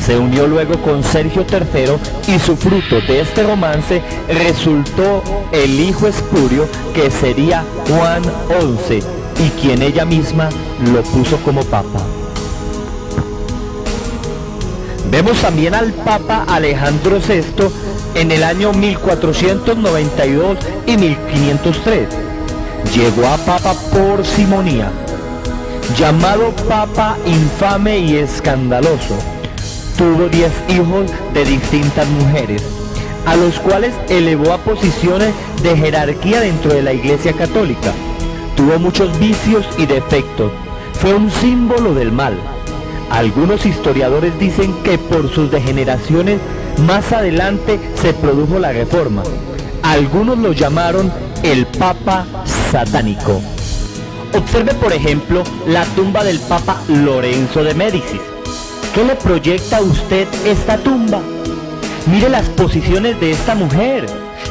Se unió luego con Sergio III y su fruto de este romance resultó el hijo espurio que sería Juan XI y quien ella misma lo puso como papa. Vemos también al Papa Alejandro VI en el año 1492 y 1503. Llegó a papa por simonía. Llamado papa infame y escandaloso, tuvo 10 hijos de distintas mujeres, a los cuales elevó a posiciones de jerarquía dentro de la Iglesia Católica. Tuvo muchos vicios y defectos, fue un símbolo del mal. Algunos historiadores dicen que por sus degeneraciones más adelante se produjo la Reforma. Algunos lo llamaron el Papa Satánico. Observe, por ejemplo, la tumba del Papa Lorenzo de Médicis. ¿Qué le proyecta a usted esta tumba? Mire las posiciones de esta mujer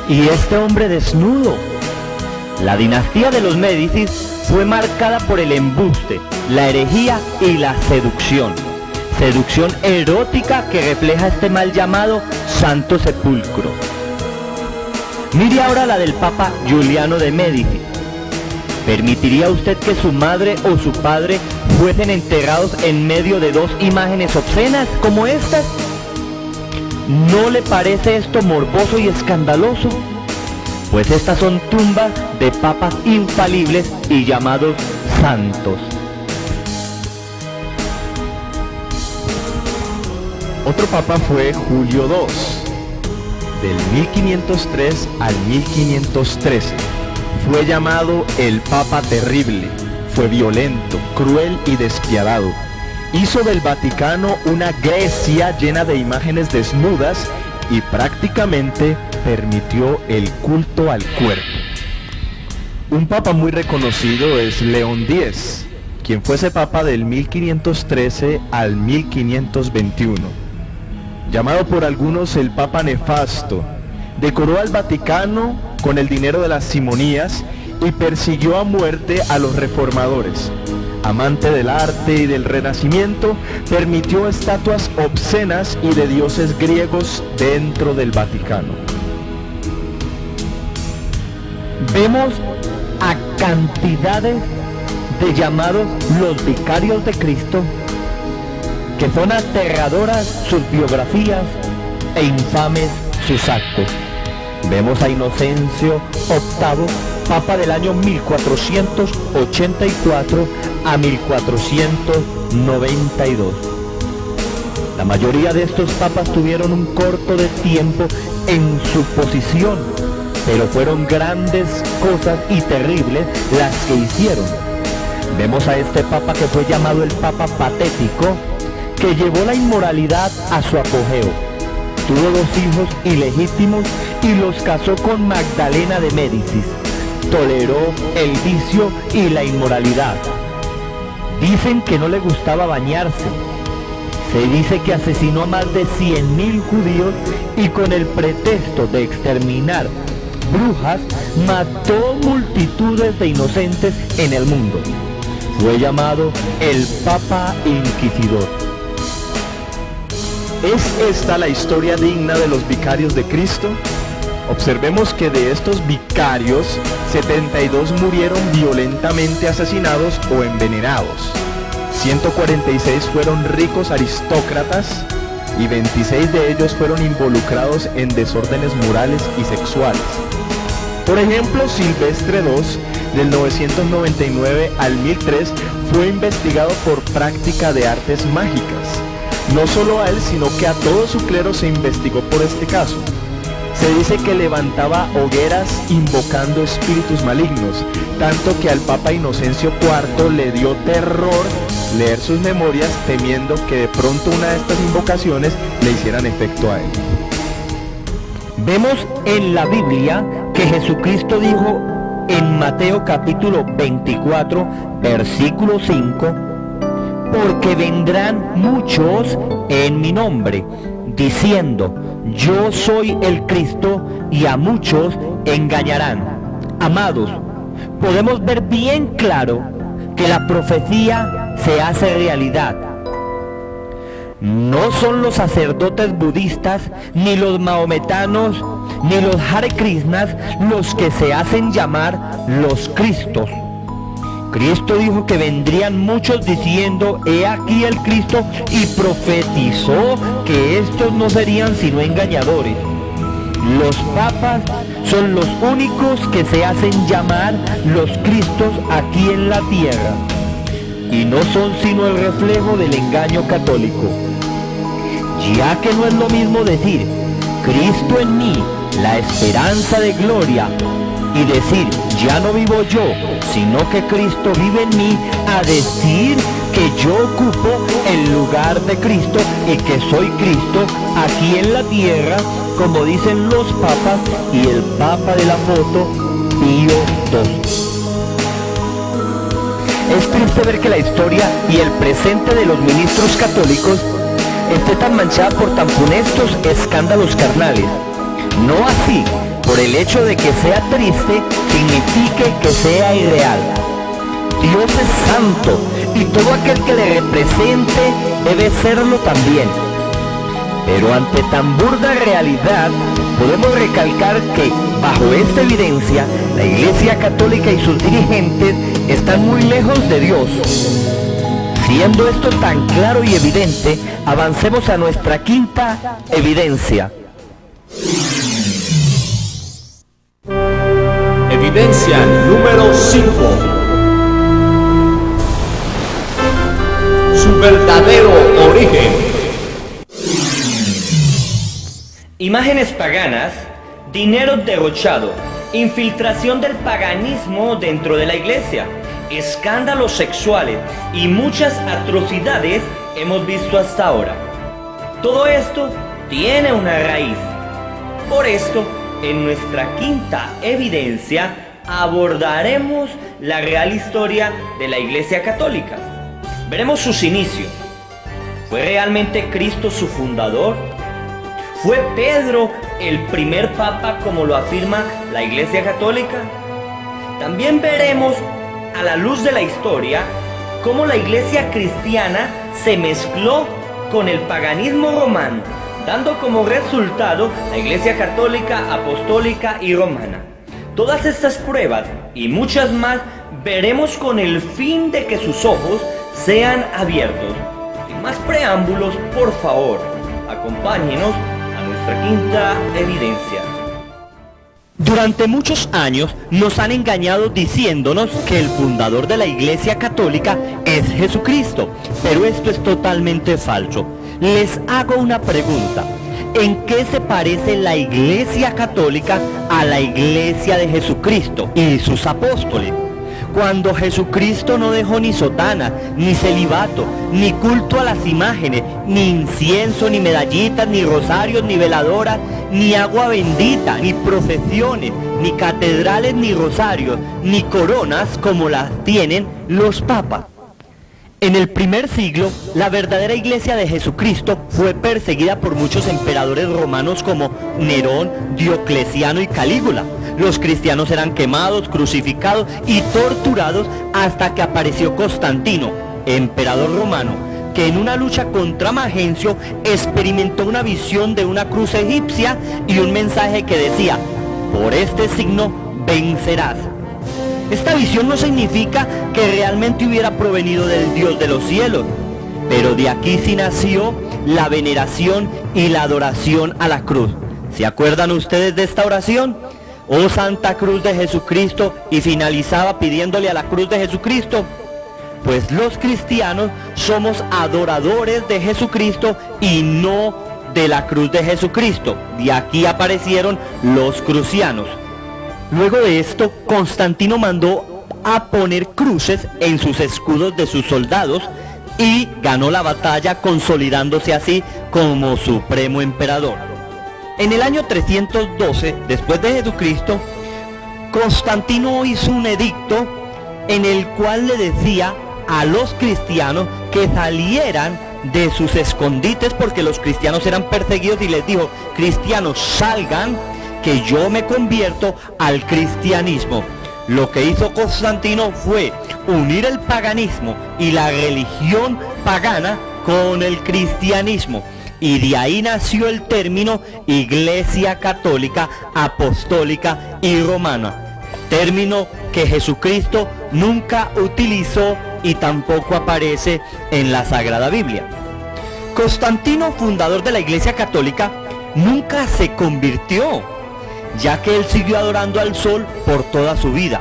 y este hombre desnudo. La dinastía de los Médicis fue marcada por el embuste, la herejía y la seducción. Seducción erótica que refleja este mal llamado Santo Sepulcro. Mire ahora la del Papa Giuliano de Médicis. ¿Permitiría usted que su madre o su padre fuesen enterrados en medio de 2 imágenes obscenas como estas? ¿No le parece esto morboso y escandaloso? Pues estas son tumbas de papas infalibles y llamados santos. Otro papa fue Julio II, del 1503 al 1513. Fue llamado el Papa Terrible, fue violento, cruel y despiadado. Hizo del Vaticano una Grecia llena de imágenes desnudas y prácticamente permitió el culto al cuerpo. Un papa muy reconocido es León X, quien fuese papa del 1513 al 1521. Llamado por algunos el Papa Nefasto, decoró al Vaticano con el dinero de las simonías y persiguió a muerte a los reformadores. Amante del arte y del Renacimiento, permitió estatuas obscenas y de dioses griegos dentro del Vaticano. Vemos a cantidades de llamados los vicarios de Cristo, que son aterradoras sus biografías e infames sus actos. Vemos a Inocencio VIII, papa del año 1484 a 1492. La mayoría de estos papas tuvieron un corto de tiempo en su posición, pero fueron grandes cosas y terribles las que hicieron. Vemos a este papa que fue llamado el Papa Patético, que llevó la inmoralidad a su apogeo. Tuvo 2 hijos ilegítimos y los casó con Magdalena de Médicis. Toleró el vicio y la inmoralidad. Dicen que no le gustaba bañarse. Se dice que asesinó a más de 100.000 judíos y con el pretexto de exterminar brujas, mató multitudes de inocentes en el mundo. Fue llamado el Papa Inquisidor. ¿Es esta la historia digna de los vicarios de Cristo? Observemos que de estos vicarios, 72 murieron violentamente asesinados o envenenados. 146 fueron ricos aristócratas y 26 de ellos fueron involucrados en desórdenes morales y sexuales. Por ejemplo, Silvestre II, del 999 al 1003, fue investigado por práctica de artes mágicas. No solo a él, sino que a todo su clero se investigó por este caso. Se dice que levantaba hogueras invocando espíritus malignos, tanto que al Papa Inocencio IV le dio terror leer sus memorias, temiendo que de pronto una de estas invocaciones le hicieran efecto a él. Vemos en la Biblia que Jesucristo dijo en Mateo capítulo 24, versículo 5, porque vendrán muchos en mi nombre, diciendo, yo soy el Cristo, y a muchos engañarán. Amados, podemos ver bien claro que la profecía se hace realidad. No son los sacerdotes budistas, ni los mahometanos, ni los Hare Krishnas los que se hacen llamar los Cristos. Cristo dijo que vendrían muchos diciendo, he aquí el Cristo, y profetizó que estos no serían sino engañadores. Los papas son los únicos que se hacen llamar los Cristos aquí en la tierra, y no son sino el reflejo del engaño católico. Ya que no es lo mismo decir, Cristo en mí, la esperanza de gloria, y decir, ya no vivo yo, sino que Cristo vive en mí, a decir que yo ocupo el lugar de Cristo y que soy Cristo aquí en la tierra, como dicen los papas y el Papa de la foto, Pío XII. Es triste ver que la historia y el presente de los ministros católicos esté tan manchada por tan funestos escándalos carnales. No así, por el hecho de que sea triste, signifique que sea irreal. Dios es santo, y todo aquel que le represente debe serlo también. Pero ante tan burda realidad, podemos recalcar que, bajo esta evidencia, la Iglesia Católica y sus dirigentes están muy lejos de Dios. Siendo esto tan claro y evidente, avancemos a nuestra quinta evidencia. Evidencia número 5. Su verdadero origen. Imágenes paganas, dinero derrochado, infiltración del paganismo dentro de la iglesia, escándalos sexuales y muchas atrocidades hemos visto hasta ahora. Todo esto tiene una raíz. Por esto, en nuestra quinta evidencia abordaremos la real historia de la Iglesia Católica. Veremos sus inicios. ¿Fue realmente Cristo su fundador? ¿Fue Pedro el primer papa como lo afirma la Iglesia Católica? También veremos, a la luz de la historia, cómo la Iglesia cristiana se mezcló con el paganismo romano, dando como resultado la Iglesia Católica, Apostólica y Romana. Todas estas pruebas y muchas más veremos con el fin de que sus ojos sean abiertos. Sin más preámbulos, por favor, acompáñenos a nuestra quinta evidencia. Durante muchos años nos han engañado diciéndonos que el fundador de la Iglesia Católica es Jesucristo, pero esto es totalmente falso. Les hago una pregunta. ¿En qué se parece la Iglesia Católica a la Iglesia de Jesucristo y sus apóstoles? Cuando Jesucristo no dejó ni sotana, ni celibato, ni culto a las imágenes, ni incienso, ni medallitas, ni rosarios, ni veladoras, ni agua bendita, ni procesiones, ni catedrales, ni rosarios, ni coronas como las tienen los papas. En el primer siglo, la verdadera iglesia de Jesucristo fue perseguida por muchos emperadores romanos como Nerón, Diocleciano y Calígula. Los cristianos eran quemados, crucificados y torturados hasta que apareció Constantino, emperador romano, que en una lucha contra Magencio experimentó una visión de una cruz egipcia y un mensaje que decía: por este signo vencerás. Esta visión no significa que realmente hubiera provenido del Dios de los cielos, pero de aquí sí nació la veneración y la adoración a la cruz. ¿Se acuerdan ustedes de esta oración? Oh Santa Cruz de Jesucristo, y finalizaba pidiéndole a la cruz de Jesucristo. Pues los cristianos somos adoradores de Jesucristo y no de la cruz de Jesucristo. De aquí aparecieron los crucianos. Luego de esto, Constantino mandó a poner cruces en sus escudos de sus soldados y ganó la batalla, consolidándose así como supremo emperador. En el año 312, después de Jesucristo, Constantino hizo un edicto en el cual le decía a los cristianos que salieran de sus escondites, porque los cristianos eran perseguidos, y les dijo: cristianos, salgan, que yo me convierto al cristianismo. Lo que hizo Constantino fue unir el paganismo y la religión pagana con el cristianismo, y de ahí nació el término Iglesia Católica, Apostólica y Romana, término que Jesucristo nunca utilizó y tampoco aparece en la Sagrada Biblia. Constantino, fundador de la Iglesia Católica, nunca se convirtió, ya que él siguió adorando al sol por toda su vida.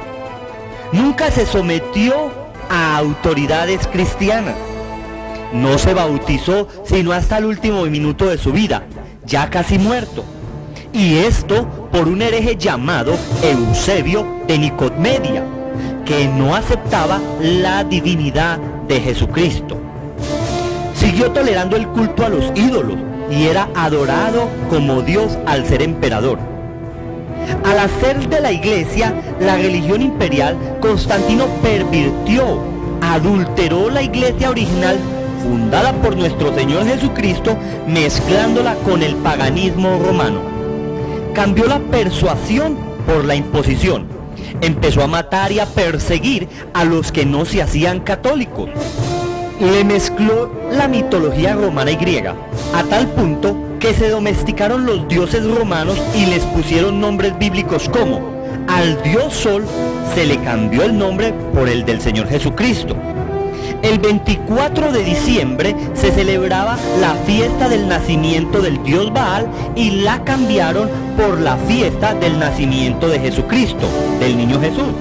Nunca se sometió a autoridades cristianas. No se bautizó sino hasta el último minuto de su vida, ya casi muerto. Y esto por un hereje llamado Eusebio de Nicomedia, que no aceptaba la divinidad de Jesucristo. Siguió tolerando el culto a los ídolos y era adorado como Dios al ser emperador. Al hacer de la iglesia la religión imperial, Constantino pervirtió, adulteró la iglesia original fundada por nuestro Señor Jesucristo, mezclándola con el paganismo romano. Cambió la persuasión por la imposición. Empezó a matar y a perseguir a los que no se hacían católicos. Le mezcló la mitología romana y griega, a tal punto que se domesticaron los dioses romanos y les pusieron nombres bíblicos como: al dios Sol se le cambió el nombre por el del Señor Jesucristo. El 24 de diciembre se celebraba la fiesta del nacimiento del dios Baal y la cambiaron por la fiesta del nacimiento de Jesucristo, del niño Jesús.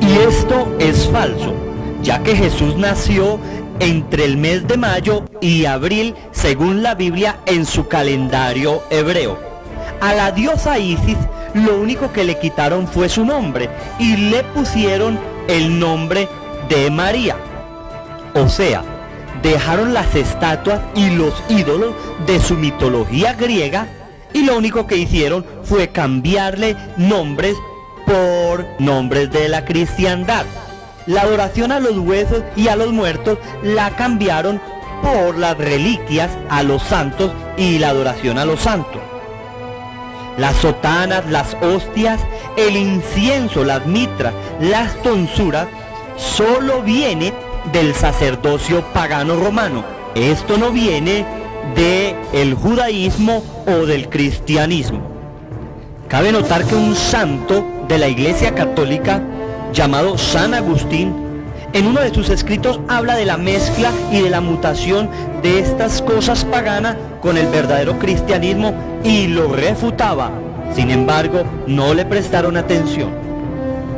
Y esto es falso, ya que Jesús nació entre el mes de mayo y abril, según la Biblia en su calendario hebreo. A la diosa Isis lo único que le quitaron fue su nombre y le pusieron el nombre de María. O sea, dejaron las estatuas y los ídolos de su mitología griega y lo único que hicieron fue cambiarle nombres por nombres de la cristiandad. La adoración a los huesos y a los muertos la cambiaron por las reliquias a los santos y la adoración a los santos. Las sotanas, las hostias, el incienso, las mitras, las tonsuras, solo viene del sacerdocio pagano romano. Esto no viene del judaísmo o del cristianismo. Cabe notar que un santo de la Iglesia Católica llamado San Agustín, en uno de sus escritos habla de la mezcla y de la mutación de estas cosas paganas con el verdadero cristianismo y lo refutaba. Sin embargo, no le prestaron atención.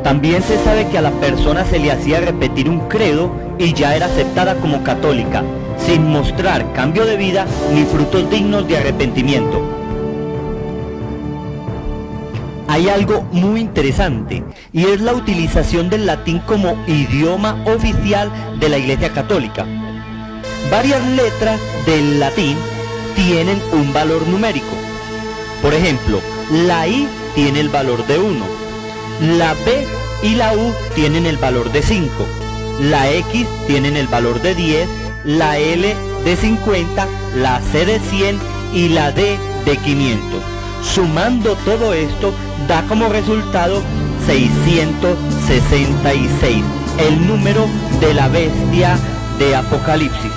También se sabe que a la persona se le hacía repetir un credo y ya era aceptada como católica, sin mostrar cambio de vida ni frutos dignos de arrepentimiento. Hay algo muy interesante y es la utilización del latín como idioma oficial de la Iglesia Católica. Varias letras del latín tienen un valor numérico. Por ejemplo, la I tiene el valor de 1, la B y la U tienen el valor de 5, la X tienen el valor de 10, la L de 50, la C de 100 y la D de 500. Sumando todo esto da como resultado 666, el número de la bestia de Apocalipsis.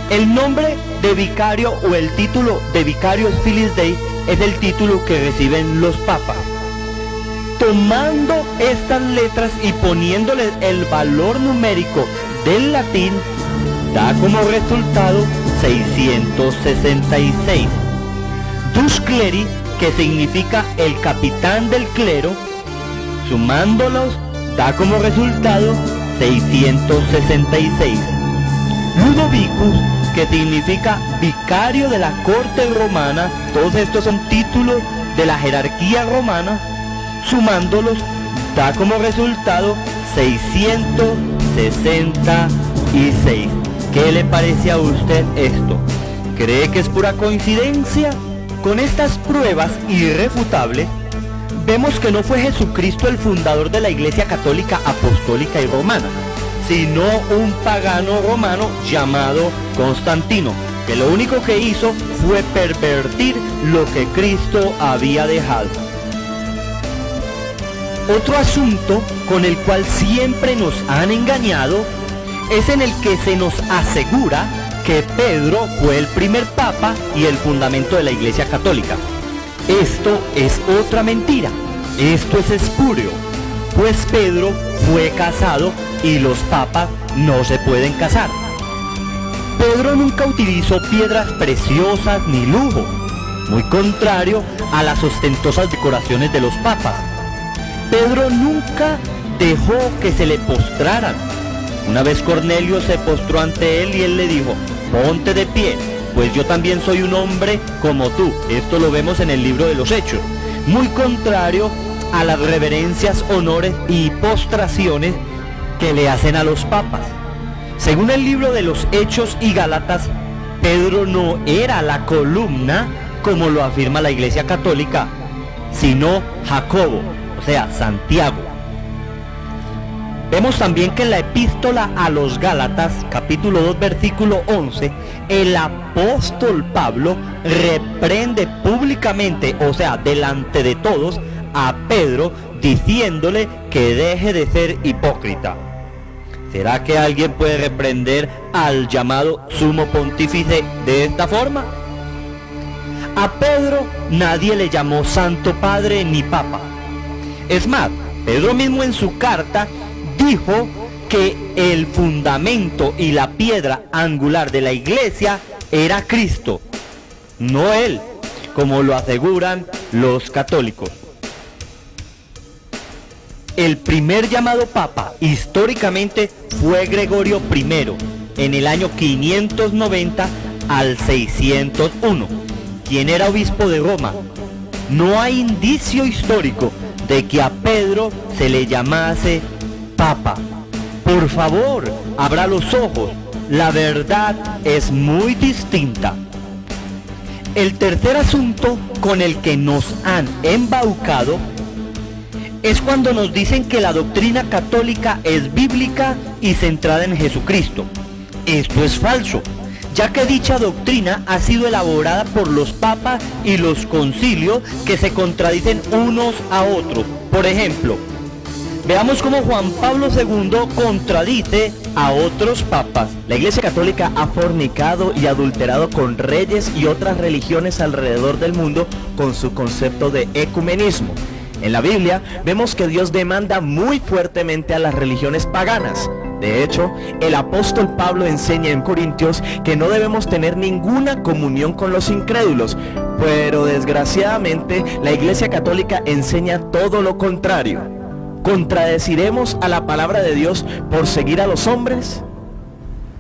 El nombre de vicario o el título de Vicarius Filii Dei es el título que reciben los papas. Tomando estas letras y poniéndoles el valor numérico del latín, da como resultado 666. Dus cleri, que significa el capitán del clero, sumándolos da como resultado 666. Ludovicus, que significa vicario de la corte romana, todos estos son títulos de la jerarquía romana, sumándolos da como resultado 666. ¿Qué le parece a usted esto? ¿Cree que es pura coincidencia? Con estas pruebas irrefutables, vemos que no fue Jesucristo el fundador de la Iglesia Católica Apostólica y Romana, sino un pagano romano llamado Constantino, que lo único que hizo fue pervertir lo que Cristo había dejado. Otro asunto con el cual siempre nos han engañado es en el que se nos asegura que Pedro fue el primer papa y el fundamento de la Iglesia Católica. Esto es otra mentira, esto es espurio, pues Pedro fue casado y los papas no se pueden casar. Pedro nunca utilizó piedras preciosas ni lujo, muy contrario a las ostentosas decoraciones de los papas. Pedro nunca dejó que se le postraran. Una vez Cornelio se postró ante él y él le dijo: ponte de pie, pues yo también soy un hombre como tú. Esto lo vemos en el libro de los Hechos. Muy contrario a las reverencias, honores y postraciones que le hacen a los papas. Según el libro de los Hechos y Gálatas, Pedro no era la columna, como lo afirma la Iglesia Católica, sino Jacobo, o sea, Santiago. Vemos también que en la epístola a los Gálatas, capítulo 2, versículo 11, el apóstol Pablo reprende públicamente, o sea, delante de todos, a Pedro, diciéndole que deje de ser hipócrita. ¿Será que alguien puede reprender al llamado sumo pontífice de esta forma? A Pedro nadie le llamó Santo Padre ni Papa. Es más, Pedro mismo en su carta dijo que el fundamento y la piedra angular de la iglesia era Cristo, no él, como lo aseguran los católicos. El primer llamado papa históricamente fue Gregorio I, en el año 590 al 601, quien era obispo de Roma. No hay indicio histórico de que a Pedro se le llamase papa. Por favor, abra los ojos, la verdad es muy distinta. El tercer asunto con el que nos han embaucado es cuando nos dicen que la doctrina católica es bíblica y centrada en Jesucristo. Esto es falso, ya que dicha doctrina ha sido elaborada por los papas y los concilios que se contradicen unos a otros. Por ejemplo, veamos cómo Juan Pablo II contradice a otros papas. La Iglesia Católica ha fornicado y adulterado con reyes y otras religiones alrededor del mundo con su concepto de ecumenismo. En la Biblia vemos que Dios demanda muy fuertemente a las religiones paganas. De hecho, el apóstol Pablo enseña en Corintios que no debemos tener ninguna comunión con los incrédulos, pero desgraciadamente la Iglesia Católica enseña todo lo contrario. ¿Contradeciremos a la palabra de Dios por seguir a los hombres?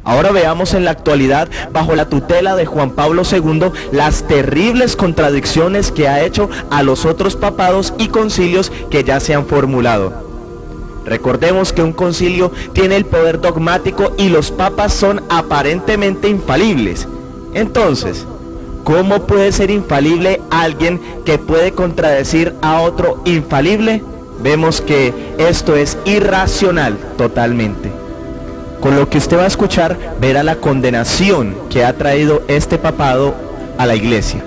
Ahora veamos en la actualidad, bajo la tutela de Juan Pablo II, las terribles contradicciones que ha hecho a los otros papados y concilios que ya se han formulado. Recordemos que un concilio tiene el poder dogmático y los papas son aparentemente infalibles. Entonces, ¿cómo puede ser infalible alguien que puede contradecir a otro infalible? vemos que esto es irracional totalmente. Con lo que usted va a escuchar, verá la condenación que ha traído este papado a la iglesia.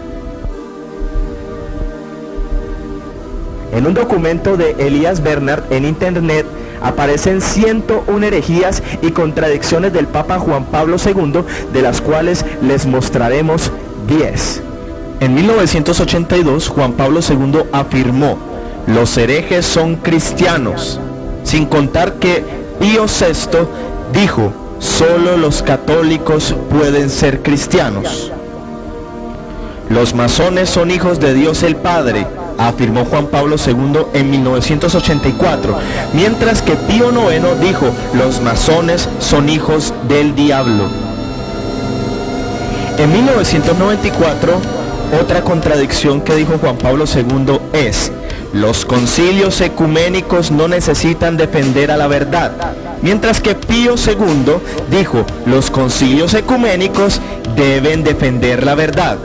En un documento de Elías Bernard en internet aparecen 101 herejías y contradicciones del Papa Juan Pablo II, de las cuales les mostraremos 10. En 1982, Juan Pablo II afirmó: los herejes son cristianos, sin contar que Pío VI dijo: solo los católicos pueden ser cristianos. Los masones son hijos de Dios el Padre, afirmó Juan Pablo II en 1984, mientras que Pío IX dijo: los masones son hijos del diablo. En 1994, otra contradicción que dijo Juan Pablo II es: los concilios ecuménicos no necesitan defender a la verdad, mientras que Pío II dijo: los concilios ecuménicos deben defender la verdad.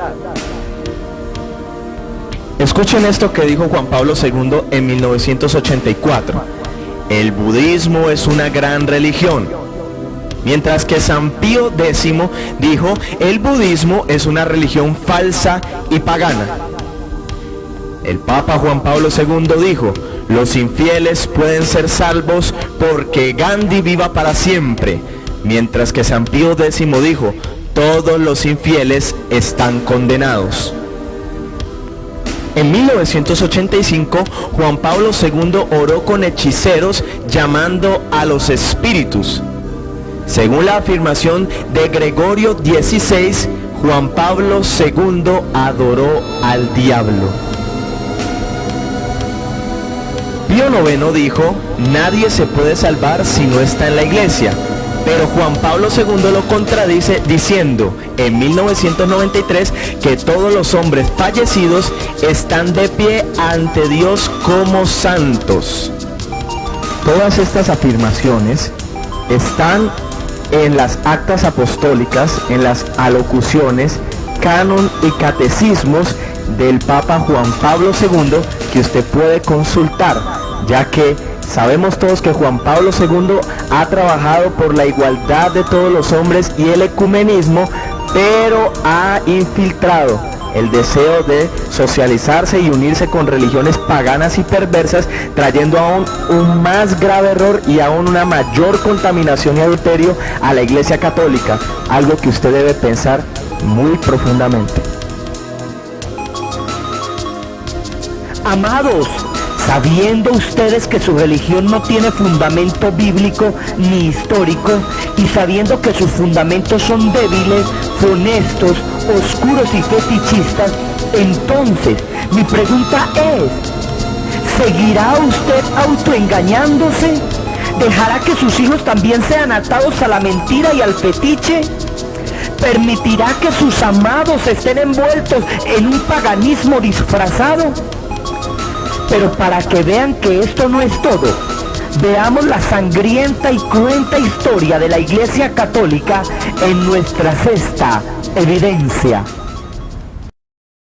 Escuchen esto que dijo Juan Pablo II en 1984: el budismo es una gran religión, mientras que San Pío X dijo: el budismo es una religión falsa y pagana. El Papa Juan Pablo II dijo: los infieles pueden ser salvos porque Gandhi viva para siempre, mientras que San Pío X dijo: todos los infieles están condenados. En 1985, Juan Pablo II oró con hechiceros llamando a los espíritus. Según la afirmación de Gregorio XVI, Juan Pablo II adoró al diablo. Pío IX dijo: nadie se puede salvar si no está en la iglesia. Pero Juan Pablo II lo contradice diciendo en 1993 que todos los hombres fallecidos están de pie ante Dios como santos. Todas estas afirmaciones están en las actas apostólicas, en las alocuciones, canon y catecismos del Papa Juan Pablo II, que usted puede consultar, ya que sabemos todos que Juan Pablo II ha trabajado por la igualdad de todos los hombres y el ecumenismo, pero ha infiltrado el deseo de socializarse y unirse con religiones paganas y perversas, trayendo aún un más grave error y aún una mayor contaminación y adulterio a la Iglesia Católica, algo que usted debe pensar muy profundamente. Amados, sabiendo ustedes que su religión no tiene fundamento bíblico ni histórico, y sabiendo que sus fundamentos son débiles, funestos, oscuros y fetichistas, entonces mi pregunta es: ¿seguirá usted autoengañándose? ¿Dejará que sus hijos también sean atados a la mentira y al fetiche? ¿Permitirá que sus amados estén envueltos en un paganismo disfrazado? Pero para que vean que esto no es todo, veamos la sangrienta y cruenta historia de la Iglesia Católica en nuestra sexta evidencia.